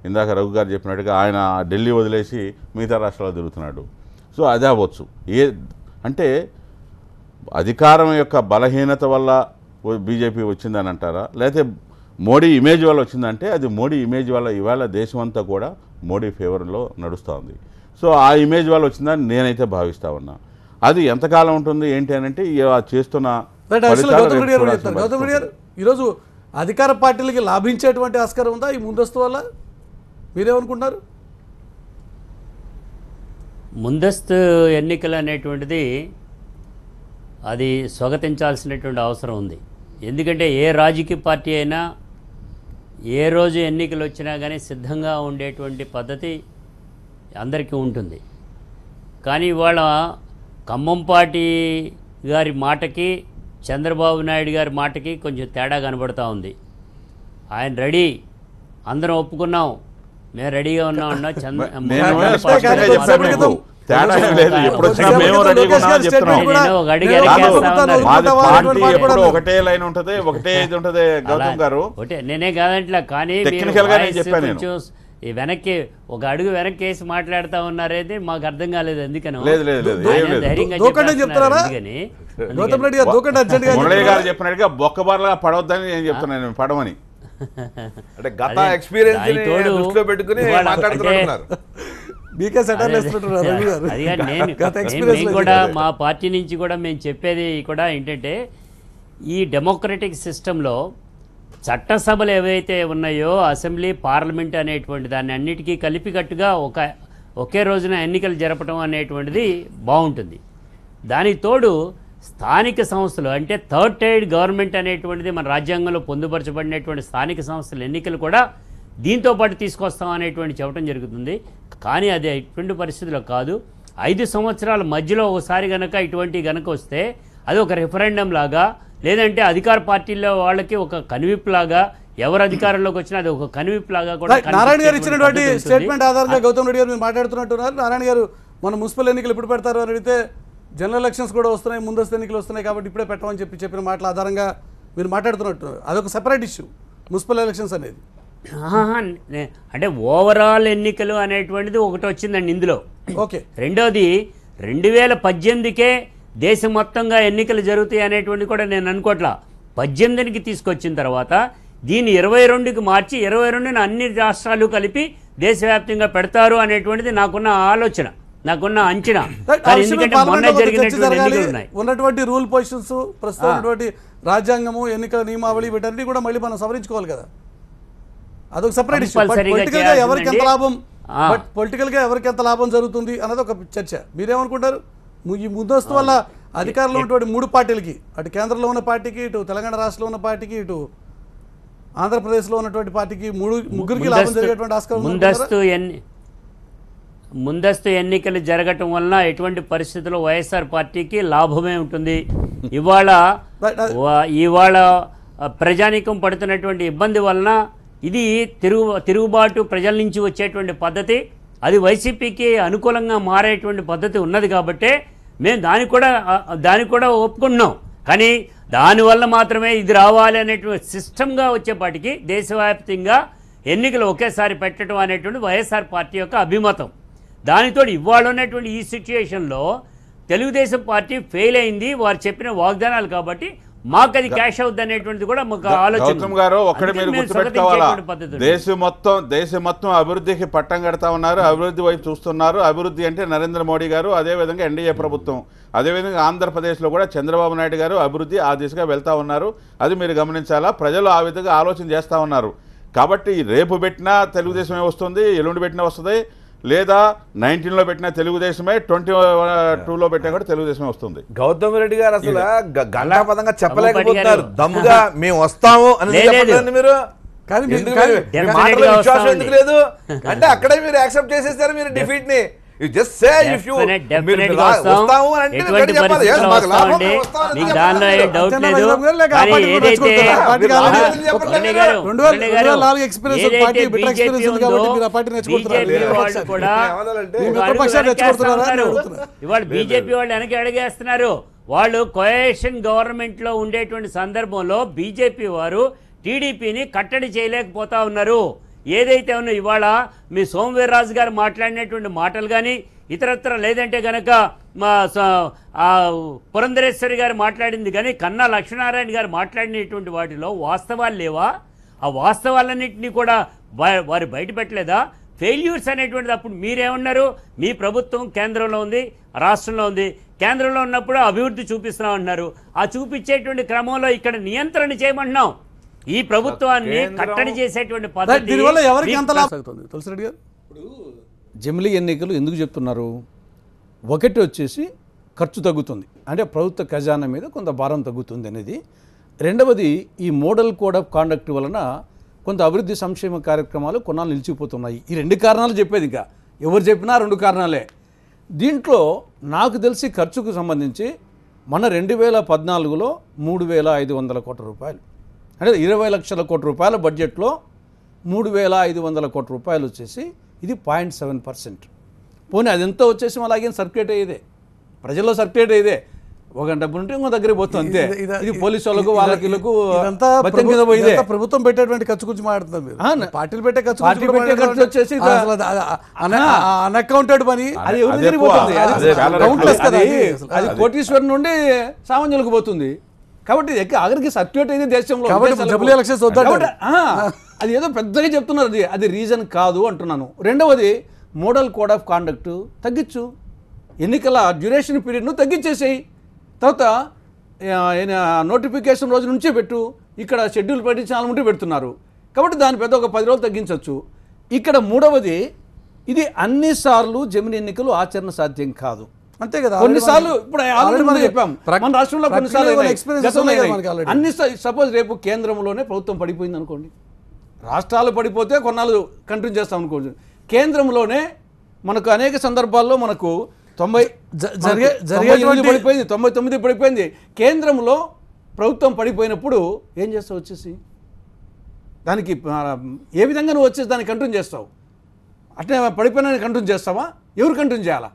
ఇందాక రఘు గారు చెప్పినట్టుగా ఆయన ఢిల్లీ వదిలేసి మిగతా రాష్ట్రాల్లో తిరుగుతున్నాడు. సో అదే అవ్వచ్చు. అంటే అధికారం యొక్క బలహీనత వల్ల బీజేపీ వచ్చిందని అంటారా, లేకపోతే మోడీ ఇమేజ్ వల్ల వచ్చిందంటే అది మోడీ ఇమేజ్ వల్ల ఇవాళ దేశం అంతా కూడా మోడీ ఫేవర్లో నడుస్తూ ఉంది. సో ఆ ఇమేజ్ వల్ల వచ్చిందని నేనైతే భావిస్తా ఉన్నా. అది ఎంతకాలం ఉంటుంది ఏంటి అని అంటే చేస్తున్న గౌతమ్ రెడ్డి గారు ఈరోజు అధికార పార్టీలకి లాభించేటువంటి ఆస్కారం ఉందా ఈ ముందస్తు వల్ల, మీరేమనుకుంటున్నారు? ముందస్తు ఎన్నికలు అనేటువంటిది అది స్వాగతించాల్సినటువంటి అవసరం ఉంది. ఎందుకంటే ఏ రాజకీయ పార్టీ అయినా ఏ రోజు ఎన్నికలు వచ్చినా కానీ సిద్ధంగా ఉండేటువంటి పద్ధతి అందరికీ ఉంటుంది. కానీ ఇవాళ ఖమ్మంపాటి గారి మాటకి చంద్రబాబు నాయుడు గారి మాటకి కొంచెం తేడా కనబడుతూ ఉంది. ఆయన రెడీ, అందరం ఒప్పుకున్నాం, మేము రెడీగా ఉన్నాం అన్నా. ఒకటే లైన్ ఉంటది, ఒకటే ఇది ఉంటది గౌతమ్ గారు. నేనే కాదంట్లా, కానీ వెనక్కి ఒక అడుగు వెనక్కి వేసి మాట్లాడుతూ ఉన్నారేది మాకు అర్థం కాలేదు. ఎందుకని మురళి గారు చెప్పినట్టుగా బొక్కబార్లా పడవద్దని నేను చెప్తున్నాను, పడవని. అంటే గత ఎక్స్పీరియన్స్ దృష్టిలో పెట్టుకుని మాట్లాడుతున్నారు. మేము కూడా మా పార్టీ నుంచి కూడా మేము చెప్పేది కూడా ఏంటంటే, ఈ డెమోక్రటిక్ సిస్టంలో చట్టసభలు ఏవైతే ఉన్నాయో అసెంబ్లీ పార్లమెంట్ అనేటువంటి దాన్ని అన్నిటికీ కలిపికట్టుగా ఒకే రోజున ఎన్నికలు జరపడం అనేటువంటిది బాగుంటుంది. దానికి తోడు స్థానిక సంస్థలు అంటే థర్డ్ టైర్ గవర్నమెంట్ అనేటువంటిది మన రాజ్యాంగంలో పొందుపరచబడినటువంటి స్థానిక సంస్థల ఎన్నికలు కూడా దీంతో పాటు తీసుకొస్తాం అనేటువంటి చెప్పడం జరుగుతుంది. కానీ అది ఇటువంటి పరిస్థితుల్లో కాదు. 5 సంవత్సరాల మధ్యలో ఒకసారి కనుక ఇటువంటి కనుక వస్తే అది ఒక రెఫరెండం లాగా, లేదంటే అధికార పార్టీల్లో వాళ్ళకి ఒక కనువిప్పు లాగా, ఎవరు అధికారంలోకి వచ్చినా అది ఒక కనువిప్పు లాగా కూడా. నారాయణ గారు ఇచ్చినటువంటి స్టేట్మెంట్ ఆధారంగా గౌతమ్ రెడ్డి గారు మీరు మాట్లాడుతున్నట్టున్నారు. నారాయణ గారు మన మున్సిపల్ ఎన్నికలు ఎప్పుడు పెడతారు అని అడిగితే జనరల్ ఎలక్షన్స్ కూడా వస్తున్నాయి, ముందస్తు ఎన్నికలు వస్తున్నాయి కాబట్టి ఇప్పుడే పెట్టమని చెప్పిన మాటల ఆధారంగా మీరు మాట్లాడుతున్నట్టున్నారు. అదొక సెపరేట్ ఇష్యూ మున్సిపల్ ఎలక్షన్స్ అనేది. అంటే ఓవరాల్ ఎన్నికలు అనేటువంటిది ఒకటి వచ్చిందండి ఇందులో. ఓకే. రెండోది 2018కే దేశం మొత్తంగా ఎన్నికలు జరుగుతాయి అనేటువంటి కూడా నేను అనుకోవట్లా. 18కి తీసుకొచ్చిన తర్వాత దీన్ని 22కి మార్చి 22ని అన్ని రాష్ట్రాలు కలిపి దేశవ్యాప్తంగా పెడతారు అనేటువంటిది నాకున్న ఆలోచన, నాకున్న అంచనా. ఎందుకంటే మొన్న జరిగినటువంటి ఎన్నికలు ఉన్నాయి, ఉన్నటువంటి రూల్ పొజిషన్స్, ప్రస్తుతం ఉన్నటువంటి రాజ్యాంగము, ఎన్నికల నియమావళి, వీటన్ని కూడా మళ్ళీ మనం సవరించుకోవాలి కదా. అదొక సెపరేట్ ఇష్యూ. పొలిటికల్ గా ఎవరికి ఎంత లాభం జరుగుతుంది అన్నది ఒక చర్చ. మీరేమనుకుంటారు? ఈ ముందస్తు వల్ల అధికారంలో ఉన్నటువంటి 3 పార్టీలకి, అటు కేంద్రంలో ఉన్న పార్టీకి, ఇటు తెలంగాణ రాష్ట్రంలో ఉన్న పార్టీకి, ఇటు ఆంధ్రప్రదేశ్లో ఉన్నటువంటి పార్టీకి ముగ్గురికి లాభం జరిగేటువంటి ఆస్కారం ముందస్తు ఎన్నికలు జరగటం వలన ఎటువంటి పరిస్థితుల్లో వైఎస్ఆర్ పార్టీకి లాభమే ఉంటుంది. ఇవాళ ప్రజానీకం పడుతున్నటువంటి ఇబ్బంది వలన ఇది తిరుగుబాటు ప్రజల నుంచి వచ్చేటువంటి పద్ధతి, అది వైసీపీకి అనుకూలంగా మారేటువంటి పద్ధతి ఉన్నది కాబట్టే మేము దాన్ని కూడా ఒప్పుకున్నాం. కానీ దానివల్ల మాత్రమే ఇది రావాలి అనేటువంటి సిస్టమ్గా వచ్చేపాటికి దేశవ్యాప్తంగా ఎన్నికలు ఒకేసారి పెట్టడం అనేటువంటి వైఎస్ఆర్ పార్టీ యొక్క అభిమతం. దానితో ఇవాళ ఉన్నటువంటి ఈ సిచ్యుయేషన్లో తెలుగుదేశం పార్టీ ఫెయిల్ అయింది వారు చెప్పిన వాగ్దానాలు, కాబట్టి మాకు అది క్యాష్ అవుద్ది అనేటువంటిది కూడా మాకు ఆలోచన. గౌతమ్ గారు ఒక్కడే మీరు గుర్తుపెట్టుకోవాలా, దేశం మొత్తం అభివృద్ధికి పట్టం కడతా ఉన్నారు, అభివృద్ధి వైపు చూస్తున్నారు. అభివృద్ధి అంటే నరేంద్ర మోడీ గారు, అదేవిధంగా ఎన్డీఏ ప్రభుత్వం, అదేవిధంగా ఆంధ్రప్రదేశ్లో కూడా చంద్రబాబు నాయుడు గారు అభివృద్ధి ఆ దిశగా వెళ్తూ ఉన్నారు. అది మీరు గమనించాలా. ప్రజలు ఆ విధంగా ఆలోచన చేస్తూ ఉన్నారు. కాబట్టి రేపు పెట్టినా తెలుగుదేశమే వస్తుంది, ఎల్లుండి పెట్టినా వస్తుంది, లేదా 19లో పెట్టిన తెలుగుదేశమే, 22లో పెట్టినా కూడా తెలుగుదేశమే వస్తుంది. గౌతమ్ రెడ్డి గారు అసలు గంటాపదంగా చెప్పలేకపోతున్నారు. దమ్ముగా మేము వస్తాము అని మీరు విశ్వాసం ఎందుకు లేదు అంటే అక్కడే మీరు యాక్సెప్ట్ చేసేసారు మీరు డిఫీట్ ని. You just say if you వస్తాము అంటే చెప్పాలి. yes మాకు లాభం వస్తాము అని దానిలో ఏ డౌట్ లేదు. కానీ ఏదైతే ఇవాళ బీజేపీ వాళ్ళు వెనక్కి అడిగేస్తున్నారు. వాళ్ళు కోయేషన్ గవర్నమెంట్ లో ఉండేటువంటి సందర్భంలో బీజేపీ వారు టీడీపీని కట్టడి చేయలేకపోతా ఉన్నారు. ఏదైతే ఉన్నా ఇవాళ మీ సోమవీర్రాజు గారు మాట్లాడినటువంటి మాటలు కానీ ఇతరత్ర, లేదంటే కనుక మా పురంధరేశ్వరి గారు మాట్లాడింది కానీ, కన్నా లక్ష్మీనారాయణ గారు మాట్లాడినటువంటి వాటిలో వాస్తవాలు లేవా? ఆ వాస్తవాలన్నింటినీ కూడా వారు బయట పెట్టలేదా? ఫెయిల్యూర్స్ అనేటువంటిది అప్పుడు మీరేమన్నారు? మీ ప్రభుత్వం కేంద్రంలో ఉంది, రాష్ట్రంలో ఉంది. కేంద్రంలో ఉన్నప్పుడు అభివృద్ధి చూపిస్తున్నాం అన్నారు. ఆ చూపించేటువంటి క్రమంలో ఇక్కడ నియంత్రణ చేయమంటున్నాం. ఈ ప్రభుత్వాన్ని కట్టడి చేసేటువంటి పద్ధతి దీనివల్ల ఎవరికి ఎంత లాభం అవుతుంది? తులసిరెడ్డి గారు, ఇప్పుడు జమిలీ ఎన్నికలు ఎందుకు చెప్తున్నారు? ఒకటి వచ్చేసి ఖర్చు తగ్గుతుంది, అంటే ప్రభుత్వ ఖజానా మీద కొంత భారం తగ్గుతుంది అనేది. రెండవది ఈ మోడల్ కోడ్ ఆఫ్ కాండక్ట్ వలన కొంత అభివృద్ధి సంక్షేమ కార్యక్రమాలు కొన్నాళ్ళు నిలిచిపోతున్నాయి. ఈ 2 కారణాలు చెప్పేది, ఇంకా ఎవరు చెప్పినా 2 కారణాలే. దీంట్లో నాకు తెలిసి ఖర్చుకు సంబంధించి మన 2014లో 3,500 కోట్ల రూపాయలు, అంటే 20 లక్షల కోట్ల రూపాయల బడ్జెట్లో 3,500 కోట్ల రూపాయలు వచ్చేసి ఇది 0.7%. పోనీ అదంతా వచ్చేసి అలాగే సర్క్యులేట్ అయ్యేదే, ప్రజల్లో సర్క్యులేట్ అయ్యేదే. ఒక డబ్బు ఉంటే ఇంకో దగ్గరికి పోతుంది అంతే. ఇది పోలీసు వాళ్ళకు వాళ్ళకి ప్రభుత్వం పెట్టేటువంటి ఖర్చు గురించి మాట్లాడుతున్నారు మీరు. పార్టీలు పెట్టే ఖర్చు వచ్చేసి అన్అకౌంటెడ్ మనీ, అది ఎవరి దగ్గరికి పోతుంది? అది కోటీశ్వర్ నుండి సామాన్యులకు పోతుంది. కాబట్టి ఆఖరికి సర్క్యులేట్ అయింది దేశంలో. అది ఏదో పెద్దగా చెప్తున్నారు, అది రీజన్ కాదు అంటున్నాను. రెండవది మోడల్ కోడ్ ఆఫ్ కాండక్ట్ తగ్గించు, ఎన్నికల డ్యూరేషన్ పీరియడ్ను తగ్గించేసేయి. తర్వాత నోటిఫికేషన్ రోజు నుంచే పెట్టు. ఇక్కడ షెడ్యూల్ పెట్టించాలని ఉంటే పెడుతున్నారు కాబట్టి దాని పెద్ద ఒక 10 రోజులు తగ్గించవచ్చు. ఇక్కడ మూడవది, ఇది అన్నిసార్లు జమిని ఎన్నికలు ఆచరణ సాధ్యం కాదు, అంతే కదా. కొన్నిసార్లు ఇప్పుడు మనం చెప్పాం మన రాష్ట్రంలో కొన్నిసార్లు అన్ని. సపోజ్ రేపు కేంద్రంలోనే ప్రభుత్వం పడిపోయింది అనుకోండి, రాష్ట్రాలు పడిపోతే కొన్నాళ్ళు కంటిన్యూ చేస్తాం అనుకోండి. కేంద్రంలోనే మనకు అనేక సందర్భాల్లో మనకు 99 పడిపోయింది. కేంద్రంలో ప్రభుత్వం పడిపోయినప్పుడు ఏం చేస్తావు? వచ్చేసి దానికి ఏ విధంగా నువ్వు వచ్చేసి దాన్ని కంటిన్యూ చేస్తావు? అట్నే పడిపోయినా కంటిన్యూ చేస్తావా? ఎవరు కంటిన్యూ చేయాలా?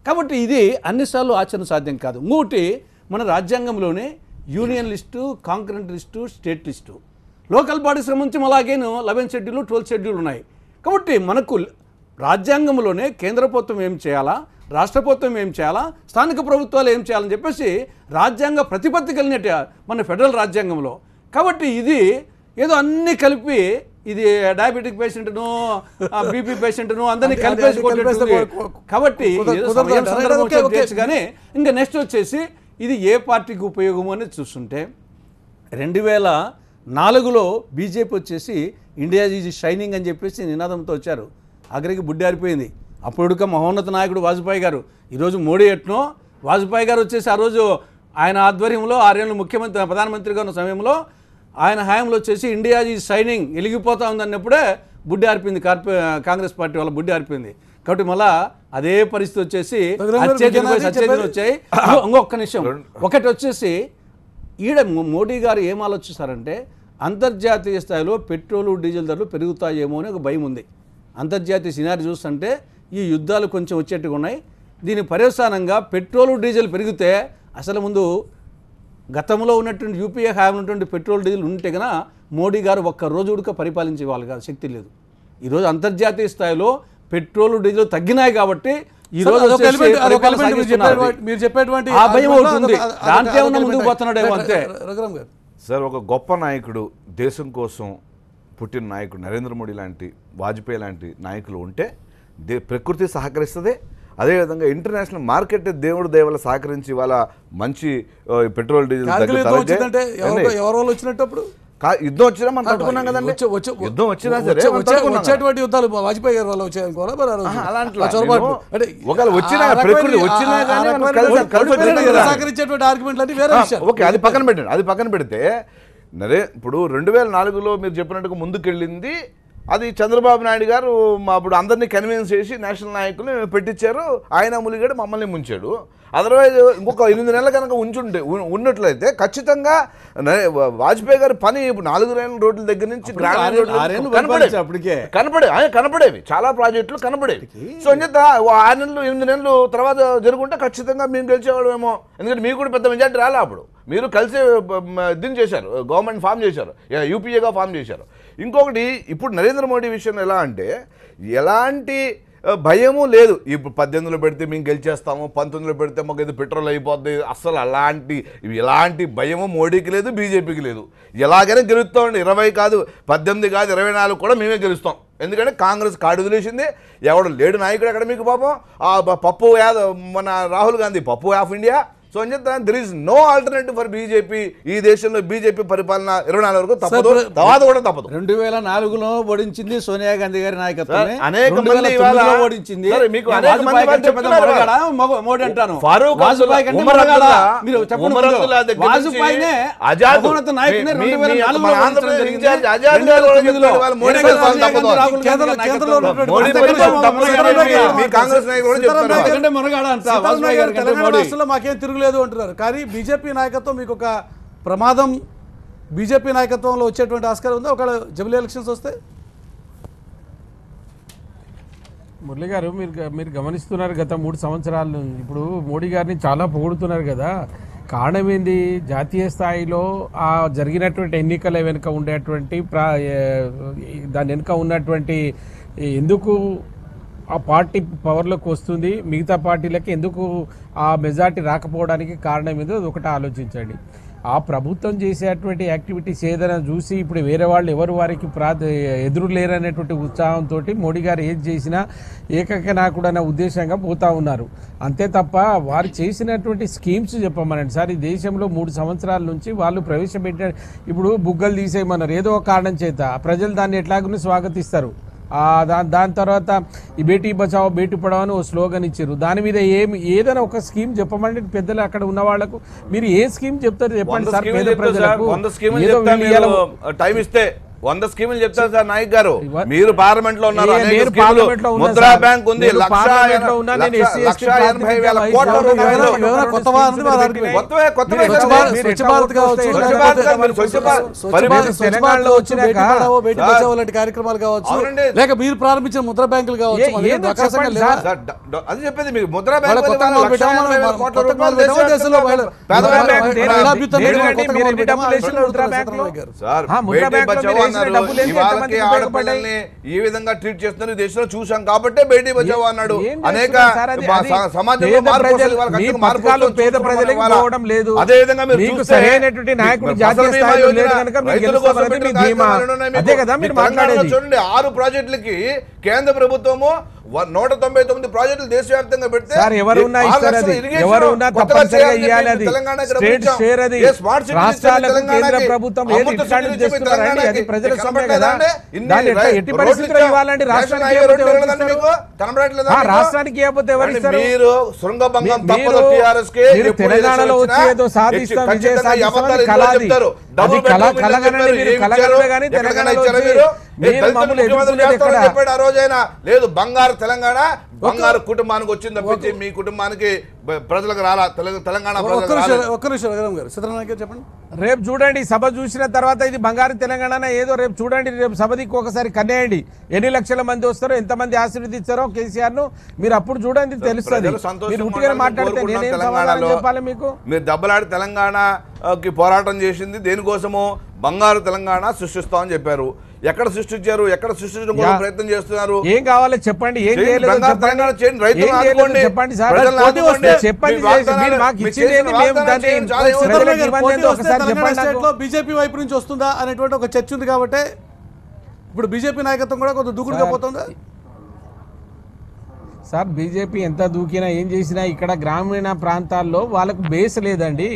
కాబట్టి ఇది అన్నిసార్లు ఆచరణ సాధ్యం కాదు. ఇంకోటి, మన రాజ్యాంగంలోనే union list, concurrent list, state list, local bodies సంబంధించి అలాగేను 11 షెడ్యూల్ 12 షెడ్యూల్ ఉన్నాయి. కాబట్టి మనకు రాజ్యాంగంలోనే కేంద్ర ప్రభుత్వం ఏం చేయాలా, రాష్ట్ర ప్రభుత్వం ఏం చేయాలా, స్థానిక ప్రభుత్వాలు ఏం చేయాలని చెప్పేసి రాజ్యాంగ ప్రతిపత్తి కలిగినట్టు మన ఫెడరల్ రాజ్యాంగంలో. కాబట్టి ఇది ఏదో అన్నీ కలిపి, ఇది డయాబెటిక్ పేషెంట్ను, బీపీ పేషెంట్ను అందరినీ కలిపేసి కాబట్టి కానీ ఇంకా నెక్స్ట్ వచ్చేసి ఇది ఏ పార్టీకి ఉపయోగం అనేది చూస్తుంటే 2004లో బీజేపీ వచ్చేసి ఇండియా ఈజ్ షైనింగ్ అని చెప్పేసి నినాదంతో వచ్చారు. ఆఖరికి బుడ్డి ఆరిపోయింది. అప్పుడు మహోన్నత నాయకుడు వాజ్పేయి గారు, ఈరోజు మోడీ ఎట్నో వాజ్పేయి గారు వచ్చేసి ఆ రోజు ఆయన ఆధ్వర్యంలో 6 ఏళ్ళు ముఖ్యమంత్రి ప్రధానమంత్రిగా ఉన్న సమయంలో ఆయన హయాంలో వచ్చేసి ఇండియా ఈ షైనింగ్ వెలిగిపోతా ఉందన్నప్పుడే బుడ్డి ఆరిపోయింది కాంగ్రెస్ పార్టీ వల్ల బుడ్డి ఆరిపోయింది. కాబట్టి మళ్ళా అదే పరిస్థితి వచ్చేసి సత్యేంద్ర వచ్చాయి. ఇంకొక నిమిషం ఒకటి వచ్చేసి ఈడ మోడీ గారు ఏం ఆలోచిస్తారంటే అంతర్జాతీయ స్థాయిలో పెట్రోలు డీజిల్ ధరలు పెరుగుతాయేమో అని ఒక భయం ఉంది. అంతర్జాతీయ సినారీ చూస్తుంటే ఈ యుద్ధాలు కొంచెం వచ్చేట్టుగా ఉన్నాయి. దీని పర్యవసానంగా పెట్రోలు డీజిల్ పెరిగితే అసలు ముందు గతంలో ఉన్నటువంటి యూపీఏ హయాంలో ఉన్నటువంటి పెట్రోల్ డీజిల్ ఉంటే కన్నా మోడీ గారు ఒక్క రోజు ఉడక పరిపాలించే వాళ్ళు కాదు, శక్తి లేదు. ఈరోజు అంతర్జాతీయ స్థాయిలో పెట్రోల్ డీజిల్ తగ్గినాయి కాబట్టి ఈ రోజు మీరు చెప్పేటువంటి ఆ భయం అవుతుంది. దాంట్లో ఉన్న ముందుకు పోతున్నాడేమో అంతే. రఘురామ్ గారు సార్, ఒక గొప్ప నాయకుడు, దేశం కోసం పుట్టిన నాయకుడు నరేంద్ర మోడీ లాంటి, వాజ్పేయి లాంటి నాయకులు ఉంటే ప్రకృతి సహకరిస్తుంది. అదేవిధంగా ఇంటర్నేషనల్ మార్కెట్ దేవుడు దేవల సహకరించి ఇవాళ మంచి పెట్రోల్ డీజిల్ ఎవరు వచ్చినప్పుడు యుద్ధం వచ్చినా మనం తట్టుకున్నాం కదండి. యుద్ధం వచ్చినా సరే వచ్చేటువంటి యుద్ధాలు వాజ్పేయి గారి వల్ల సహకరించేటువంటి ఆర్గ్యుమెంట్లు అంటే వేరే విషయం. ఓకే, అది పక్కన పెట్టండి. అది పక్కన పెడితే ఇప్పుడు 2004లో మీరు చెప్పినట్టుగా ముందుకెళ్ళింది అది చంద్రబాబు నాయుడు గారు అప్పుడు అందరినీ కన్విన్స్ చేసి నేషనల్ నాయకులు పెట్టించారు. ఆయన ములిగాడు, మమ్మల్ని ముంచాడు. అదర్వైజ్ ఇంకొక 8 నెలలు కనుక ఉన్నట్లయితే ఖచ్చితంగా వాజ్పేయి గారి పని ఇప్పుడు 4 లేన్ రోడ్ల దగ్గర నుంచి కనపడేవి, చాలా ప్రాజెక్టులు కనపడేవి. సో అంచేత 6 నెలలు 8 నెలలు తర్వాత జరుగుంటే ఖచ్చితంగా మేము గెలిచేవాళ్ళమేమో. ఎందుకంటే మీకు కూడా పెద్ద మెజార్టీ రాలే. అప్పుడు మీరు కలిసి దీన్ని చేశారు, గవర్నమెంట్ ఫామ్ చేశారు, యూపీఏగా ఫామ్ చేశారు. ఇంకొకటి ఇప్పుడు నరేంద్ర మోడీ విషయం ఎలా అంటే ఎలాంటి భయము లేదు. ఇప్పుడు 18లో పెడితే మేము గెలిచేస్తాము, 19లో పెడితే మాకు ఏదో పెట్రోల్ అయిపోద్ది, అస్సలు ఎలాంటి భయము మోడీకి లేదు, బీజేపీకి లేదు. ఎలాగైనా గెలుస్తామండి. 20 కాదు, 18 కాదు, 24 కూడా మేమే గెలుస్తాం. ఎందుకంటే కాంగ్రెస్ కాడు వదిలేసింది. ఎవడు లేడు నాయకుడు అక్కడ మీకు పాపం. పప్పు యాదవ్, మన రాహుల్ గాంధీ పప్పు ఆఫ్ ఇండియా. సో అని చెప్తా there is no alternative for BJP. ఈ దేశంలో బీజేపీ పరిపాలన 24 వరకు తప్పదు, తర్వాత కూడా తప్పదు. 2004లో ఓడించింది సోనియా గాంధీ గారి నాయకత్వం. అనేక మంది ఓడించింది. మోడీ అంటాను మాకేం తిరుగులేదు అంటున్నారు. కానీ బీజేపీ నాయకత్వం మీకు ఒక ప్రమాదం, బీజేపీ నాయకత్వంలో వచ్చేటువంటి ఆస్కారం ఉందా ఒకవేళ జమిలీ ఎలక్షన్స్ వస్తే? మురళి గారు, మీరు గమనిస్తున్నారు గత 3 సంవత్సరాలు ఇప్పుడు మోడీ గారిని చాలా పొగుడుతున్నారు కదా. కారణం ఏంది? జాతీయ స్థాయిలో ఆ జరిగినటువంటి ఎన్నికల వెనుక ఉండేటువంటి దాని వెనుక ఉన్నటువంటి ఎందుకు ఆ పార్టీ పవర్లోకి వస్తుంది, మిగతా పార్టీలకి ఎందుకు ఆ మెజార్టీ రాకపోవడానికి కారణం ఏదో ఒకటి ఆలోచించండి. ఆ ప్రభుత్వం చేసేటువంటి యాక్టివిటీస్ ఏదైనా చూసి ఇప్పుడు వేరే వాళ్ళు ఎవరు వారికి ఎదురు లేరనేటువంటి ఉత్సాహంతో మోడీ గారు ఏది చేసినా ఏకైక నాయకుడు అనే ఉద్దేశంగా పోతా ఉన్నారు. అంతే తప్ప వారు చేసినటువంటి స్కీమ్స్ చెప్పమనండి సార్. ఈ దేశంలో 3 సంవత్సరాల నుంచి వాళ్ళు ప్రవేశపెట్టారు. ఇప్పుడు బుగ్గలు తీసేయమన్నారు ఏదో ఒక కారణం చేత, ప్రజలు దాన్ని ఎట్లాగో స్వాగతిస్తారు. దాని తర్వాత ఈ బేటీ బచావో బేటీ పడావో అని ఓ స్లోగన్ ఇచ్చారు. దాని మీద ఏదైనా ఒక స్కీమ్ చెప్పమంటే పెద్దలు అక్కడ ఉన్న వాళ్ళకు మీరు ఏ స్కీమ్ చెప్తారు చెప్పండి సార్. పేద ప్రజలకు 100 స్కీములు చెప్తారు సార్ నాయక్ గారు. మీరు పార్లమెంట్ లో ఉన్నారు, ముద్రా బ్యాంక్ ఉంది, 1,80,000 కోట్ల రూపాయలు. కార్యక్రమాలు కావచ్చు, లేక మీరు ప్రారంభించిన ముద్రా బ్యాంకులు కావచ్చు, అది చెప్పేది మీకు. ముద్రా బ్యాంక్ ఈ విధంగా ట్రీట్ చేస్తున్నారు దేశంలో చూసాం కాబట్టి బేటీ బచావో అన్నాడు. అనేక సమాజంలో పేద ప్రజలకు పోవడం లేదు. అదే విధంగా మీరు సరైనటువంటి నాయకుడు జాతీయ స్థాయిలో లేడు కనుక చూడండి 6 ప్రాజెక్టులకి కేంద్ర ప్రభుత్వము 199 ప్రాజెక్టులు దేశవ్యాప్తంగా పెడితే సార్ ఎవరున్నా ఇస్తారు అది, ఎవరున్నా తప్పనిసరిగా ఇవ్వాలి అది. స్టేట్ షేర్ అది, రాష్ట్రాలకు కేంద్ర ప్రభుత్వం ఏది ఇట్లాంటివి చేస్తున్నారండి, అది ప్రజల సొమ్మే కదా. దాన్ని ఎట్టి పరిస్థితుల్లో ఇవ్వాలండి. రాష్ట్రానికి ఇవ్వకపోతే ఎవరు ఇస్తారు? రాష్ట్రానికి ఇవ్వకపోతే ఎవరు ఇస్తారు? మీరు తెలంగాణలో వచ్చి ఏదో సాధిస్తాం, విజయ సాధిస్తాం కళ, అది కలగనండి. మీరు కలగనమే కానీ తెలంగాణలో మీరు మమ్మల్ని ఎదుర్కొనేది ఎక్కడ? ఆ రోజైనా లేదు బంగారు తెలంగాణ, బంగారు కుటుంబానికి వచ్చింది తప్పించి మీ కుటుంబానికి ప్రజలకు రాలా. తెలంగాణ చెప్పండి. రేపు చూడండి సభ చూసిన తర్వాత ఇది బంగారు తెలంగాణ ఏదో రేపు చూడండి. రేపు సభదికి ఒకసారి కన్నేయండి, ఎన్ని లక్షల మంది వస్తారో, ఎంతమంది ఆశీర్వదిస్తారో కేసీఆర్ ను మీరు అప్పుడు చూడండి, తెలుస్తుంది. మీరు ఉట్టిగా మాట్లాడితే నేనేం సమాధానం చెప్పాలి మీకు? మీరు దెబ్బలాడి తెలంగాణకి పోరాటం చేసింది దేనికోసమో బంగారు తెలంగాణ సృష్టిస్తామని చెప్పారు. ఎక్కడ సృష్టించారు? ఎక్కడ సృష్టించడం కోసం ప్రయత్నం చేస్తున్నారు? ఏం కావాలి చెప్పండి. ఏం చేయలేదు చెప్పండి సార్. బీజేపీ వైపు నుంచి వస్తుందా అనేటువంటి ఒక చర్చ ఉంది కాబట్టి ఇప్పుడు బీజేపీ నాయకత్వం కూడా కొంత దూకుడుగా పోతుందా సార్? బీజేపీ ఎంత దూకినా ఏం చేసినా ఇక్కడ గ్రామీణ ప్రాంతాల్లో వాళ్ళకు బేస్ లేదండి,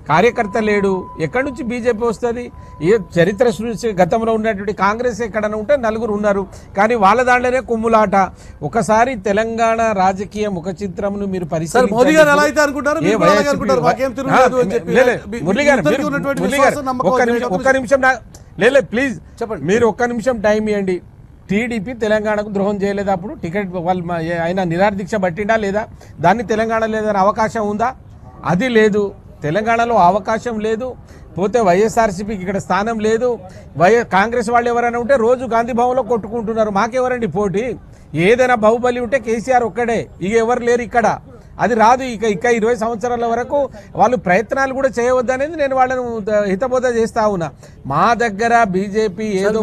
కార్యకర్త లేడు. ఎక్కడి నుంచి బీజేపీ వస్తుంది? ఏ చరిత్ర సృష్టి గతంలో ఉన్నటువంటి కాంగ్రెస్ ఎక్కడైనా ఉంటే నలుగురు ఉన్నారు, కానీ వాళ్ళ దాంట్లోనే కుమ్ములాట. ఒకసారి తెలంగాణ రాజకీయ ముఖ చిత్రమును మీరు పరిశీలించండి. ఒక్క నిమిషం లేదు ప్లీజ్ చెప్పండి. మీరు ఒక్క నిమిషం టైం ఇవ్వండి. టీడీపీ తెలంగాణకు ద్రోహం చేయలేదు. అప్పుడు టికెట్ వాళ్ళు ఆయన నిరాదీక్ష పట్టిండా లేదా? దాన్ని తెలంగాణ లేదని అవకాశం ఉందా? అది లేదు. తెలంగాణలో అవకాశం లేదు. పోతే వైఎస్ఆర్సీపీకి ఇక్కడ స్థానం లేదు. కాంగ్రెస్ వాళ్ళు ఎవరైనా ఉంటే రోజు గాంధీ భవన్లో కొట్టుకుంటున్నారు. మాకెవరండి పోటీ? ఏదైనా బాహుబలి ఉంటే కేసీఆర్ ఒక్కడే, ఇక ఎవరు లేరు ఇక్కడ. అది రాదు. ఇక 20 సంవత్సరాల వరకు వాళ్ళు ప్రయత్నాలు కూడా చేయవద్దనేది నేను వాళ్ళను హితబోధ చేస్తా ఉన్నా. మా దగ్గర బీజేపీ ఏదో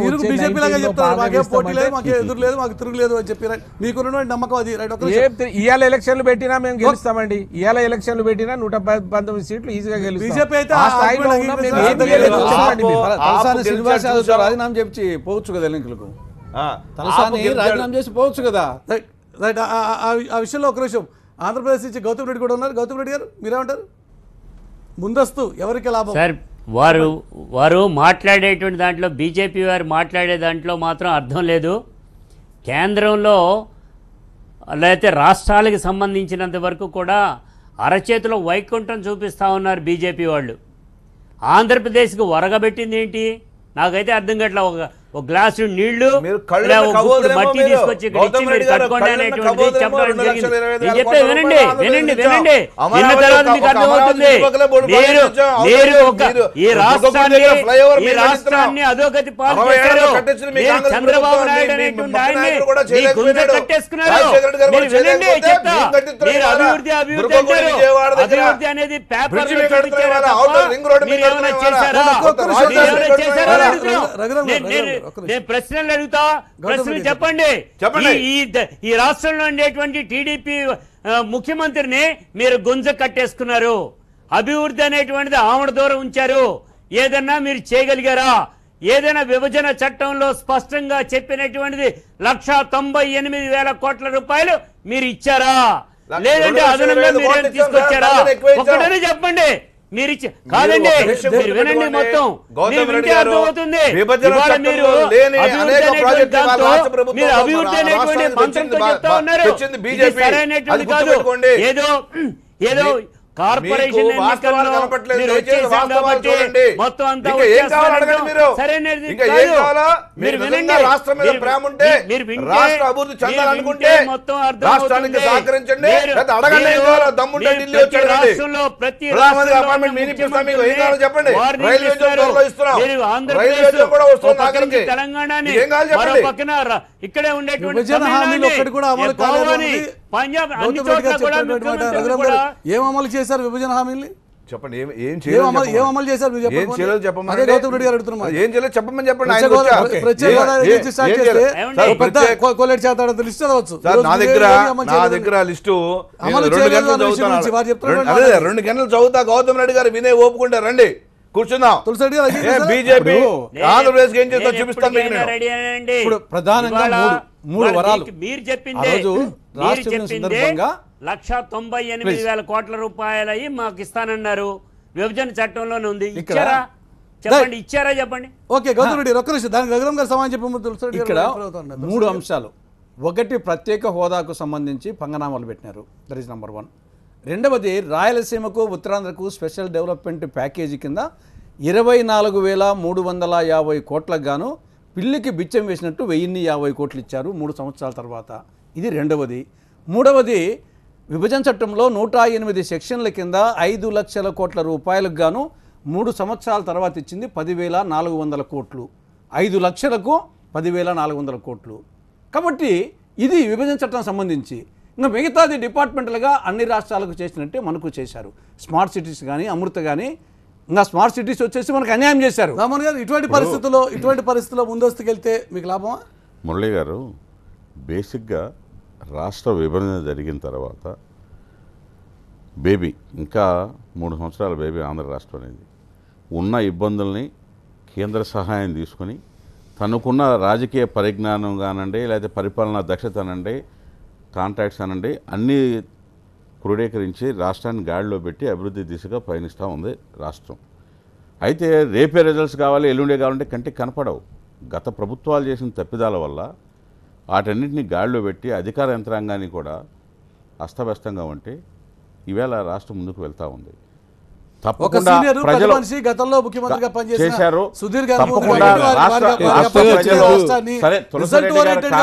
ఇవాళ ఎలక్షన్లు పెట్టినా మేము గెలుస్తామండి. ఇవాళ ఎలక్షన్లు పెట్టినా 119 సీట్లు ఈజీగా గెలుస్తాం. రాజీనామా చెప్పి పోవచ్చు కదా ఎన్నికలకు, రాజీనామా చేసి పోవచ్చు కదా. రైట్. ఆ విషయంలో ఒక విషయం, ఆంధ్రప్రదేశ్ నుంచి గౌతమ్ రెడ్డి కూడా ఉన్నారు. గౌతమ్ రెడ్డి గారు మీరేమంటారు? ముందస్తు ఎవరికి లాభం? సార్ వారు మాట్లాడేటువంటి దాంట్లో, బీజేపీ వారు మాట్లాడే దాంట్లో మాత్రం అర్థం లేదు. కేంద్రంలో లేకపోతే రాష్ట్రాలకు సంబంధించినంత వరకు కూడా అరచేతిలో వైకుంఠం చూపిస్తూ ఉన్నారు బీజేపీ వాళ్ళు. ఆంధ్రప్రదేశ్కి వరగబెట్టింది ఏంటి నాకైతే అర్థం కావట్లా. ఒక గ్లాసు నీళ్లు మట్టి తీసుకొచ్చి కట్టుకోండి అనేటువంటిది చెప్పడం జరిగింది. నేను చెప్పే వినండి వినండి వినండి, విన్న తర్వాత మీకు అర్థమవుతుంది. మీరు ఈ రాష్ట్రాన్ని అధోగతి పాలు చేశారు. చంద్రబాబు నాయుడు అనేటువంటి ఆయన్ని మీ గుండె కట్టేసుకున్నారు. మీరు వినండి చెప్తా. మీరు అభివృద్ధి అభివృద్ధి అంటారు. అభివృద్ధి అనేది పేపర్ లో చూపించారా తప్ప మీరు ఏమైనా చేశారా? నేను ప్రశ్నలు అడుగుతా, ప్రశ్నలు చెప్పండి. ఈ రాష్ట్రంలో ఉండేటువంటి టీడీపీ ముఖ్యమంత్రిని మీరు గుంజ కట్టేసుకున్నారు. అభివృద్ధి అనేటువంటిది ఆమడ దూరం ఉంచారు. ఏదన్నా మీరు చేయగలిగారా? ఏదైనా విభజన చట్టంలో స్పష్టంగా చెప్పినటువంటిది 1,98,000 కోట్ల రూపాయలు మీరు ఇచ్చారా? లేదంటే అదనంగా మీరు తీసుకొచ్చారా? ఒకటనే చెప్పండి. మీరు కాదండి, మీరు వినండి మొత్తం. మీరు వింటే అర్థమవుతుంది. ఇవాళ మీరు అభివృద్ధి అనేటువంటి మంత్రంతో చెప్తా ఉన్నారు. ఇది సరైనటువంటి కాదు. ఏదో కార్పొరేషన్ ఎన్నికల్లో మీరు వచ్చేసాం కాబట్టి మొత్తం అంతా సరైనది కాదు. మీరు వినండి, మీరు వింటే మొత్తం అర్థమవుతుంది. రాష్ట్రంలో ప్రతి తెలంగాణని మరో పక్కన ఇక్కడే ఉండేటువంటి పంజాబ్ అన్ని చోట్ల కూడా ఏం అమలు చేశారు విభజన హామీల్ని? చెప్పండి. ఏం అమలు చేశారు? ఏం చేయలేదు చెప్పమని. గౌతమ్ రెడ్డి గారు అడుగుతున్నారు. ఏం చేయలేదు చెప్పమని చెప్పండి. నా దగ్గర లిస్టు 2 గంటలు చదువుతా. గౌతమ్ రెడ్డి గారు వినే ఓపుకుంటారు. రండి కూర్చుందాం. బీజేపీ ఆంధ్రప్రదేశ్ ఏం చేస్తా చూపిస్తాను. ఇప్పుడు ప్రధానంగా 3 వరాలు మీరు ఆ చెప్పిందే రోజు మీరు రాష్ట్ర విభజన చెప్పిందే సందర్భంగా 1,98,000 కోట్ల రూపాయలు అయ్యి మాకు ఇస్తానన్నారు. విభజన చట్టంలోనే ఉంది. ఇక్కడ ఇచ్చారా చెప్పండి, ఇచ్చారా చెప్పండి. ఓకే గౌతమ్ రెడ్డి ఒక్క నిమిషం దానికి రఘురామ్ గారు సమాధానం చెప్పే ముందు తులసి రెడ్డి గారు ఇక్కడ refer అవుతున్నారు. 3 అంశాలు. ఒకటి ప్రత్యేక హోదాకు సంబంధించి పంగనామాలు పెట్టినారు, దట్ ఈస్ నంబర్ 1. రెండవది రాయలసీమకు ఉత్తరాంధ్రకు స్పెషల్ డెవలప్మెంట్ ప్యాకేజీ కింద 24,350 కోట్లకు గాను పిల్లికి బిచ్చం వేసినట్టు 1050 కోట్లు ఇచ్చారు 3 సంవత్సరాల తర్వాత. ఇది రెండవది. మూడవది విభజన చట్టంలో 108 సెక్షన్ల కింద 5 లక్షల కోట్ల రూపాయలకు గాను 3 సంవత్సరాల తర్వాత ఇచ్చింది 10,400 కోట్లు. 5 లక్షలకు 10,400 కోట్లు. కాబట్టి ఇది విభజన చట్టం సంబంధించి. ఇంకా మిగతాది డిపార్ట్మెంట్లుగా అన్ని రాష్ట్రాలకు చేసినట్టే మనకు చేశారు. స్మార్ట్ సిటీస్ కానీ అమృత కానీ, ఇంకా స్మార్ట్ సిటీస్ వచ్చేసి మనకు అన్యాయం చేశారు. రామన్ గారు ఇటువంటి పరిస్థితుల్లో ముందస్తుకు వెళ్తే మీకు లాభమా? మురళి గారు, బేసిక్గా రాష్ట్ర విభజన జరిగిన తర్వాత బేబీ ఇంకా 3 సంవత్సరాల బేబీ ఆంధ్ర రాష్ట్రం అనేది ఉన్న ఇబ్బందుల్ని కేంద్ర సహాయం తీసుకుని తనకున్న రాజకీయ పరిజ్ఞానం కానండి, లేకపోతే పరిపాలనా దక్షత అనండి, కాంట్రాక్ట్స్ అనండి, అన్నీ క్రోడీకరించి రాష్ట్రాన్ని గాడిలో పెట్టి అభివృద్ధి దిశగా పయనిస్తూ ఉంది రాష్ట్రం. అయితే రేపే రిజల్ట్స్ కావాలి, ఎల్లుండే కావాలంటే కంటికి కనపడవు. గత ప్రభుత్వాలు చేసిన తప్పిదాల వల్ల వాటన్నింటినీ గాడిలో పెట్టి అధికార యంత్రాంగాన్ని కూడా అస్తవ్యస్తంగా ఉంటే ఈవేళ రాష్ట్రం ముందుకు వెళ్తూ ఉంది. తప్పకుండా ప్రజలు గతంలో ముఖ్యమంత్రిగా చేశారు. సుధీర్ తప్పకుండా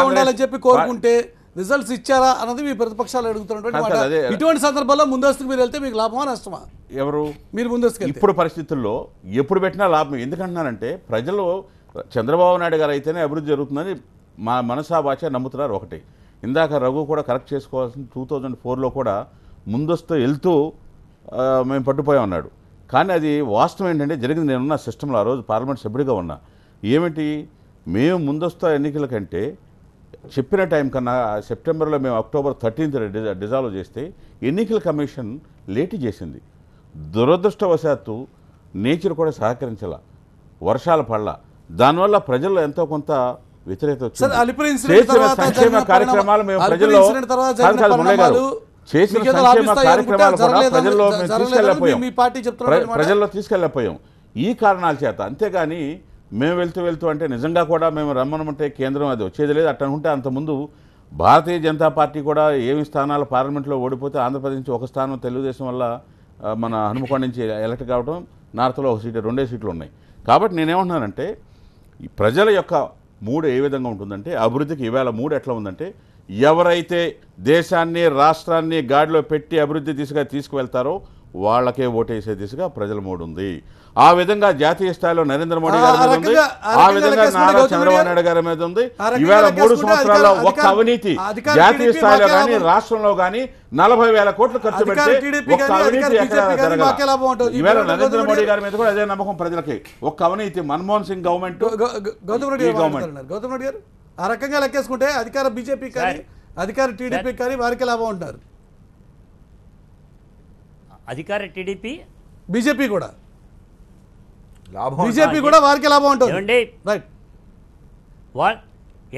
ఉండాలని చెప్పి కోరుకుంటే రిజల్ట్స్ ఇచ్చారా అన్నది మీ ప్రతిపక్షాలు అడుగుతున్నటువంటి మాట. ఇటువంటి సందర్భాల్లో ముందస్తుకు మీరు వెళ్తే మీకు లాభమా నష్టమా? ఎవరు మీరు ముందస్తుకు ఇప్పుడు పరిస్థితుల్లో ఎప్పుడు పెట్టినా లాభం. ఎందుకంటున్నానంటే ప్రజలు చంద్రబాబు నాయుడు గారు అయితేనే అభివృద్ధి జరుగుతుందని మా మనసా భాష నమ్ముతున్నారు. ఒకటి ఇందాక రఘు కూడా కరెక్ట్ చేసుకోవాల్సిన 2004లో కూడా ముందస్తు వెళ్తూ మేము పట్టుపోయాం అన్నాడు. కానీ అది వాస్తవం ఏంటంటే జరిగింది. నేనున్న సిస్టంలో ఆ రోజు పార్లమెంట్ సభ్యుడిగా ఉన్నా. ఏమిటి, మేము ముందస్తు ఎన్నికల కంటే చెప్పిన టైం కన్నా సెప్టెంబర్లో మేము October 13th డిజాల్వ్ చేస్తే ఎన్నికల కమిషన్ లేట్ చేసింది. దురదృష్టవశాత్తు నేచర్ కూడా సహకరించాల, వర్షాలు పడలా. దానివల్ల ప్రజల్లో ఎంతో కొంత వ్యతిరేకత వచ్చింది. సంక్షేమ కార్యక్రమాలు మేము ప్రజల్లో చేసిన సంక్షేమ కార్యక్రమాలు కూడా ప్రజల్లో తీసుకెళ్ళకపోయాం ఈ కారణాల చేత. అంతేగాని మేము వెళ్తూ అంటే నిజంగా కూడా మేము రమ్మనమంటే కేంద్రం అది వచ్చేది లేదు. అట్లా ఉంటే అంతకుముందు భారతీయ జనతా పార్టీ కూడా ఏమి స్థానాలు పార్లమెంట్లో ఓడిపోతే ఆంధ్రప్రదేశ్ నుంచి 1 స్థానం తెలుగుదేశం వల్ల మన హనుమకొండ నుంచి ఎలక్ట్ కావడం, నార్త్లో 1 సీటు 2 సీట్లు ఉన్నాయి. కాబట్టి నేనేమంటున్నానంటే ఈ ప్రజల యొక్క మూడు ఏ విధంగా ఉంటుందంటే అభివృద్ధికి ఈవేళ మూడు ఎట్లా ఉందంటే ఎవరైతే దేశాన్ని రాష్ట్రాన్ని గాడిలో పెట్టి అభివృద్ధి దిశగా తీసుకువెళ్తారో వాళ్ళకే ఓటేసే దిశగా ప్రజల మూడు ఉంది. ఆ విధంగా జాతీయ స్థాయిలో నరేంద్ర మోడీ గారి మీద ఉంది, ఆ విధంగా నారా చంద్రబాబు నాయుడు గారి మీద ఉంది. ఈవేళ 3 సంవత్సరాల్లో ఒక్క అవినీతి జాతీయ స్థాయిలో కానీ రాష్ట్రంలో కానీ 40,000 కోట్లు ఖర్చు పెడితే ఒక్క అవినీతి ఎక్కడ జరగదు. ఈవేళ నరేంద్ర మోడీ గారి మీద కూడా అదే నమ్మకం ప్రజలకి. ఒక్క అవినీతి మన్మోహన్ సింగ్ గవర్నమెంట్ గౌతమ్ రెడ్డి గారు ఆ రకంగా లెక్కేసుకుంటే అధికార బీజేపీ కానీ అధికార టీడీపీ కానీ వారికి లాభం ఉంటారు. అధికార టీడీపీ బీజేపీ కూడా వారికి లాభం ఉంటుంది. రైట్.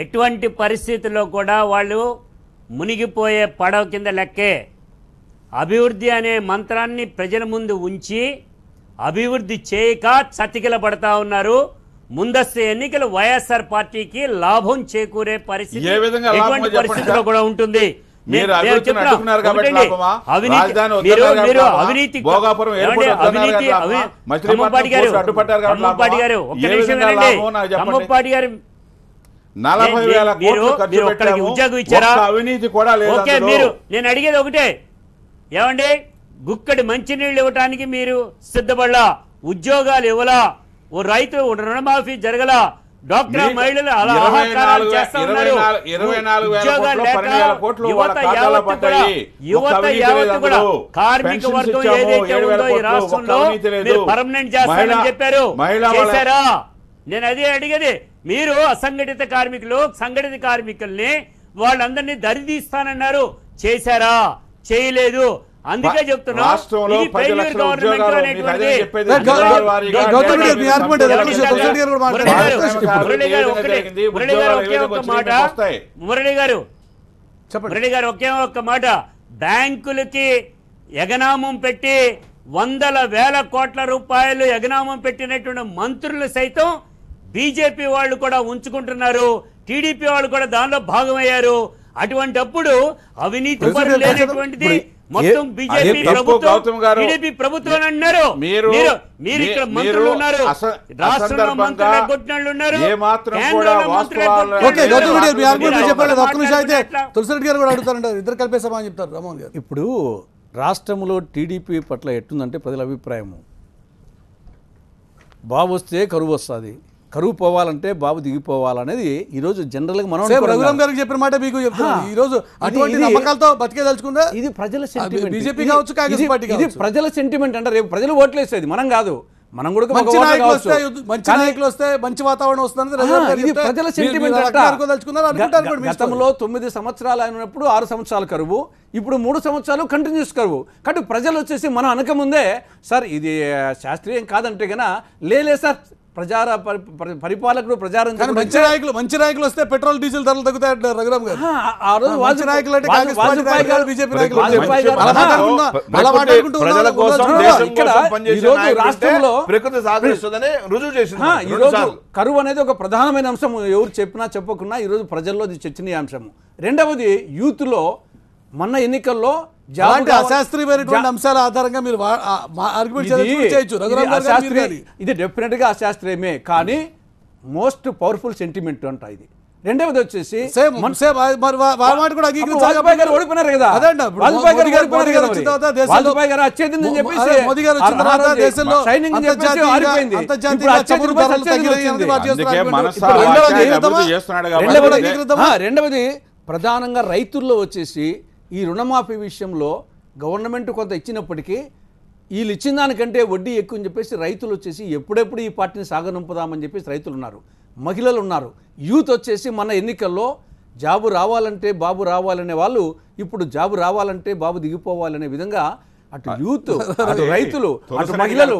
ఎటువంటి పరిస్థితుల్లో కూడా వాళ్ళు మునిగిపోయే పడవ కింద లెక్కే. అభివృద్ధి అనే మంత్రాన్ని ప్రజల ముందు ఉంచి అభివృద్ధి చేయక చతికిల పడతా ఉన్నారు. ముందస్తు ఎన్నికలు వైఎస్ఆర్ పార్టీకి లాభం చేకూరే పరిస్థితి ఎటువంటి పరిస్థితుల్లో కూడా ఉంటుంది. ఉద్యోగం ఇచ్చారా? నేను అడిగేది ఒకటే, ఏమండి గుక్కడి మంచినీళ్ళు ఇవ్వటానికి మీరు సిద్ధపడలా, ఉద్యోగాలు ఇవ్వలా, ఓ రైతు రుణమాఫీ జరగలా, డాక్టర్ మహిళలు అలా ఆహాకారాలు చేస్తా ఉన్నారు. యువత యావత్తు కూడా కార్మిక వర్గం ఏదైతే ఉందో ఈ రాష్ట్రంలో మీరు పర్మనెంట్ చేస్తారని చెప్పారు, చేశారా? నేను అదే అడిగేది. మీరు అసంఘటిత కార్మికులు సంఘటిత కార్మికుల్ని వాళ్ళందరినీ దరిదీస్తానన్నారు, చేశారా? చేయలేదు. అందుకే చెప్తున్నా రాష్ట్రంలో ఇది 10 failure లక్షల government ఉద్యోగాలు అనేటువంటిది. మీకు అదే చెప్పేది. గౌతమ్ వారీగా గౌతమ్ రెడ్డి మీ ఆర్గ్యుమెంట్ ఏదో మురళి తులసి రెడ్డి గారు కూడా మాట్లాడారు. మురళి గారు ఒకే ఒక్క మాట మురళి గారు చెప్పండి. మురళి గారు ఒకే ఒక్క మాట బ్యాంకులకి ఎగనామం పెట్టి వందల వేల కోట్ల రూపాయలు ఎగనామం పెట్టినటువంటి మంత్రులు సైతం బీజేపీ వాళ్ళు కూడా ఉంచుకుంటున్నారు, టీడీపీ వాళ్ళు కూడా దానిలో భాగమయ్యారు. అటువంటిప్పుడు అవినీతి పరులు లేనటువంటిది మొత్తం బీజేపీ ప్రభుత్వం టీడీపీ ప్రభుత్వం అన్నారు. మీరు ఇక్కడ మంత్రులు ఉన్నారు, రాష్ట్రంలో మంత్రులు కొట్టినళ్ళు ఉన్నారు, కేంద్రంలో మంత్రులు ఓకే గౌతమ్ రెడ్డి మీ ఆర్గ్యుమెంట్ చెప్పలేదు. ఒక్క నిమిషం అయితే తులసి రెడ్డి గారు కూడా అడుగుతారంటారు, ఇద్దరు కలిపేసామని చెప్తారు రామోహన్ గారు. ఇప్పుడు రాష్ట్రంలో టీడీపీ పట్ల ఎట్టుందంటే ప్రజల అభిప్రాయము, బాబు వస్తే కరువు వస్తుంది, కరువు పోవాలంటే బాబు దిగిపోవాలనేది ఈరోజు జనరల్గా మనం రఘురామ్ గారికి చెప్పిన మాట మీకు చెప్తున్నాను. ఈ రోజు అటువంటి నమ్మకాలతో బతికేదలుచుకుందా ఇది ప్రజల సెంటిమెంట్. బీజేపీ కావచ్చు, కాంగ్రెస్ పార్టీ ఇది ప్రజల సెంటిమెంట్ అంటే రేపు ప్రజలు ఓట్లేసేది మనం కాదు, మనం కూడా మంచి నాయకులు వస్తే మంచి నాయకులు వస్తే మంచి వాతావరణం వస్తుంది. ఇది ప్రజల సెంటిమెంట్. గతంలో 9 సంవత్సరాలు అయినప్పుడు 6 సంవత్సరాలు కరువు, ఇప్పుడు 3 సంవత్సరాలు కంటిన్యూస్ కరువు. కాబట్టి ప్రజలు వచ్చేసి మనం అనకముందే సార్ ఇది శాస్త్రీయం కాదంటే గనా లే సార్ పరిపాలకుడు ప్రజారం మంచి నాయకులు వస్తే పెట్రోల్ డీజిల్ ధరలు తగ్గుతాయంటారు రఘురామ్ గారు. ఆ రోజు మంచి నాయకులు అంటే కాంగ్రెస్ పార్టీ నాయకులు, బీజేపీ నాయకులు రాష్ట్రంలో ప్రకృతి సహకరిస్తుందని రుజువు చేసింది. ఈ రోజు కరువు అనేది ఒక ప్రధానమైన అంశం, ఎవరు చెప్పినా చెప్పకున్నా ఈ రోజు ప్రజల్లో చర్చనీయాంశము. రెండవది యూత్ లో మొన్న ఎన్నికల్లో అశాస్త్రీయమైనటువంటి అంశాల ఆధారంగా మీరు ఇది డెఫినెట్ గా అశాస్త్రీయమే, కానీ మోస్ట్ పవర్ఫుల్ సెంటిమెంట్ అంట ఇది. రెండవది వచ్చేసి వాజ్పేయి గారు ఓడిపోయినారు కదా, వాజ్పేయి గారు అచ్చేదిందని చెప్పేసి రెండవది ప్రధానంగా రైతుల్లో వచ్చేసి ఈ రుణమాఫీ విషయంలో గవర్నమెంట్ కొంత ఇచ్చినప్పటికీ వీళ్ళు ఇచ్చిన దానికంటే వడ్డీ ఎక్కువ అని చెప్పేసి రైతులు వచ్చేసి ఎప్పుడెప్పుడు ఈ పార్టీని సాగనంపుదామని చెప్పేసి రైతులు ఉన్నారు, మహిళలు ఉన్నారు, యూత్ వచ్చేసి మన ఎన్నికల్లో జాబు రావాలంటే బాబు రావాలనే వాళ్ళు ఇప్పుడు జాబు రావాలంటే బాబు దిగిపోవాలనే విధంగా అటు యూత్ అటు రైతులు అటు మహిళలు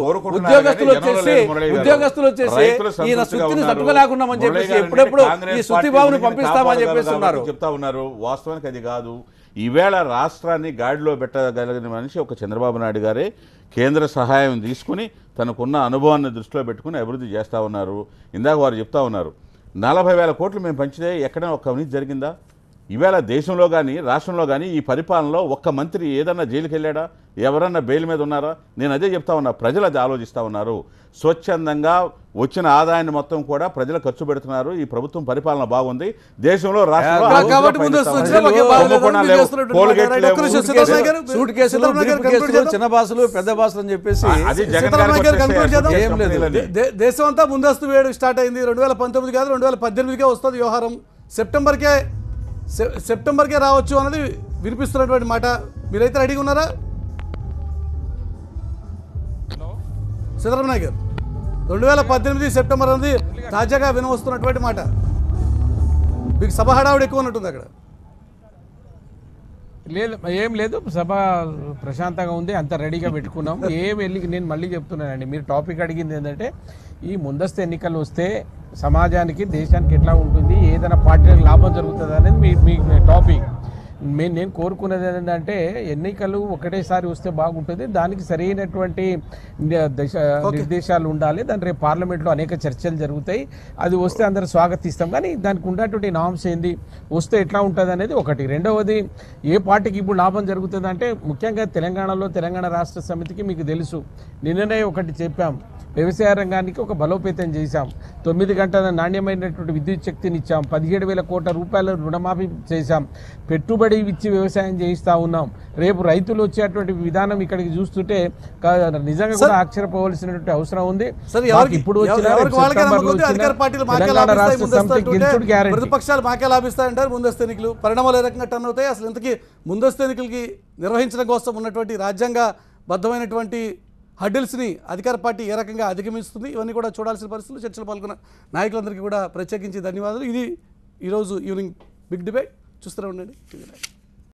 ఉద్యోగస్తులు వచ్చేసి ఈయన సుత్తిని తట్టుకోలేకున్నామని చెప్పేసి ఎప్పుడెప్పుడు ఈ సుత్తి బాబుని పంపిస్తామని చెప్పేసి చెప్తా ఉన్నారు. వాస్తవానికి అది కాదు. ఈవేళ రాష్ట్రాన్ని గాడిలో పెట్టగలిగిన మనిషి ఒక చంద్రబాబు నాయుడు గారే. కేంద్ర సహాయం తీసుకుని తనకున్న అనుభవాన్ని దృష్టిలో పెట్టుకుని అభివృద్ధి చేస్తూ ఉన్నారు. ఇందాక వారు చెప్తా ఉన్నారు 40,000 కోట్లు మేము పంచితే ఎక్కడైనా ఒక్క అవినీతి జరిగిందా? ఈవేళ దేశంలో కానీ రాష్ట్రంలో కానీ ఈ పరిపాలనలో ఒక్క మంత్రి ఏదన్నా జైలుకి వెళ్ళాడా? ఎవరన్నా బెయిల్ మీద ఉన్నారా? నేను అదే చెప్తా ఉన్నా, ప్రజలు అది ఆలోచిస్తూ ఉన్నారు. స్వచ్ఛందంగా వచ్చిన ఆదాయాన్ని మొత్తం కూడా ప్రజలు ఖర్చు పెడుతున్నారు. ఈ ప్రభుత్వం పరిపాలన బాగుంది. దేశంలో చిన్న భాషలు పెద్ద భాషలు అని చెప్పేసి దేశం అంతా ముందస్తు వేడు స్టార్ట్ అయింది. 2019 కాదు 2018కే వస్తుంది వ్యవహారం. సెప్టెంబర్కే రావచ్చు అన్నది వినిపిస్తున్నటువంటి మాట. మీరైతే రెడీగా ఉన్నారా? సిద్ధరామయ్య గారు 2018 సెప్టెంబర్ అనేది తాజాగా వినవస్తున్నటువంటి మాట. మీకు సభ హడావుడు ఎక్కువ ఉన్నట్టుంది అక్కడ. లేదు, ఏం లేదు, సభ ప్రశాంతంగా ఉంది, అంత రెడీగా పెట్టుకున్నాం. నేను మళ్ళీ చెప్తున్నానండి, మీరు టాపిక్ అడిగింది ఏంటంటే ఈ ముందస్తు ఎన్నికలు వస్తే సమాజానికి దేశానికి ఎట్లా ఉంటుంది, ఏదైనా పార్టీలకు లాభం జరుగుతుంది అనేది మీ టాపిక్. నేను కోరుకునేది ఏంటంటే ఎన్నికలు ఒకటేసారి వస్తే బాగుంటుంది, దానికి సరైనటువంటి నిర్దేశాలు ఉండాలి. దాని రేపు పార్లమెంట్లో అనేక చర్చలు జరుగుతాయి, అది వస్తే అందరూ స్వాగతిస్తాం. కానీ దానికి ఉన్నటువంటి నామ్స్ ఏంది, వస్తే ఎట్లా ఉంటుంది అనేది ఒకటి. రెండవది ఏ పార్టీకి ఇప్పుడు లాభం జరుగుతుంది అంటే ముఖ్యంగా తెలంగాణలో తెలంగాణ రాష్ట్ర సమితికి మీకు తెలుసు నిన్ననే ఒకటి చెప్పాం, వ్యవసాయ రంగానికి ఒక బలోపేతం చేశాం, 9 గంటల నాణ్యమైనటువంటి విద్యుత్ శక్తిని ఇచ్చాం, 17,000 కోట్ల రూపాయల రుణమాఫీ చేశాం, పెట్టుబడి ఇచ్చి వ్యవసాయం చేయిస్తూ ఉన్నాం. రేపు రైతులు వచ్చేటువంటి విధానం ఇక్కడికి చూస్తుంటే నిజంగా కూడా ఆశ్చర్యపోవాల్సినటువంటి అవసరం ఉంది. ఇప్పుడు ప్రతిపక్షాలు మాకే లాభిస్తాయంటారు. ముందస్తు ఎన్నికలు పరిణామాలు ఏ రకంగా టర్న్ అవుతాయి? అసలు ఇంతకీ ముందస్తు ఎన్నికలకి నిర్వహించడం కోసం ఉన్నటువంటి రాజ్యాంగ బద్ధమైనటువంటి హడ్డిల్స్ని అధికార పార్టీ ఏ రకంగా అధిగమిస్తుంది, ఇవన్నీ కూడా చూడాల్సిన పరిస్థితులు. చర్చలు పాల్గొన్న నాయకులందరికీ కూడా ప్రత్యేకించి ధన్యవాదాలు. ఇది ఈరోజు ఈవినింగ్ బిగ్ డిబేట్. చూస్తూనే ఉండండి.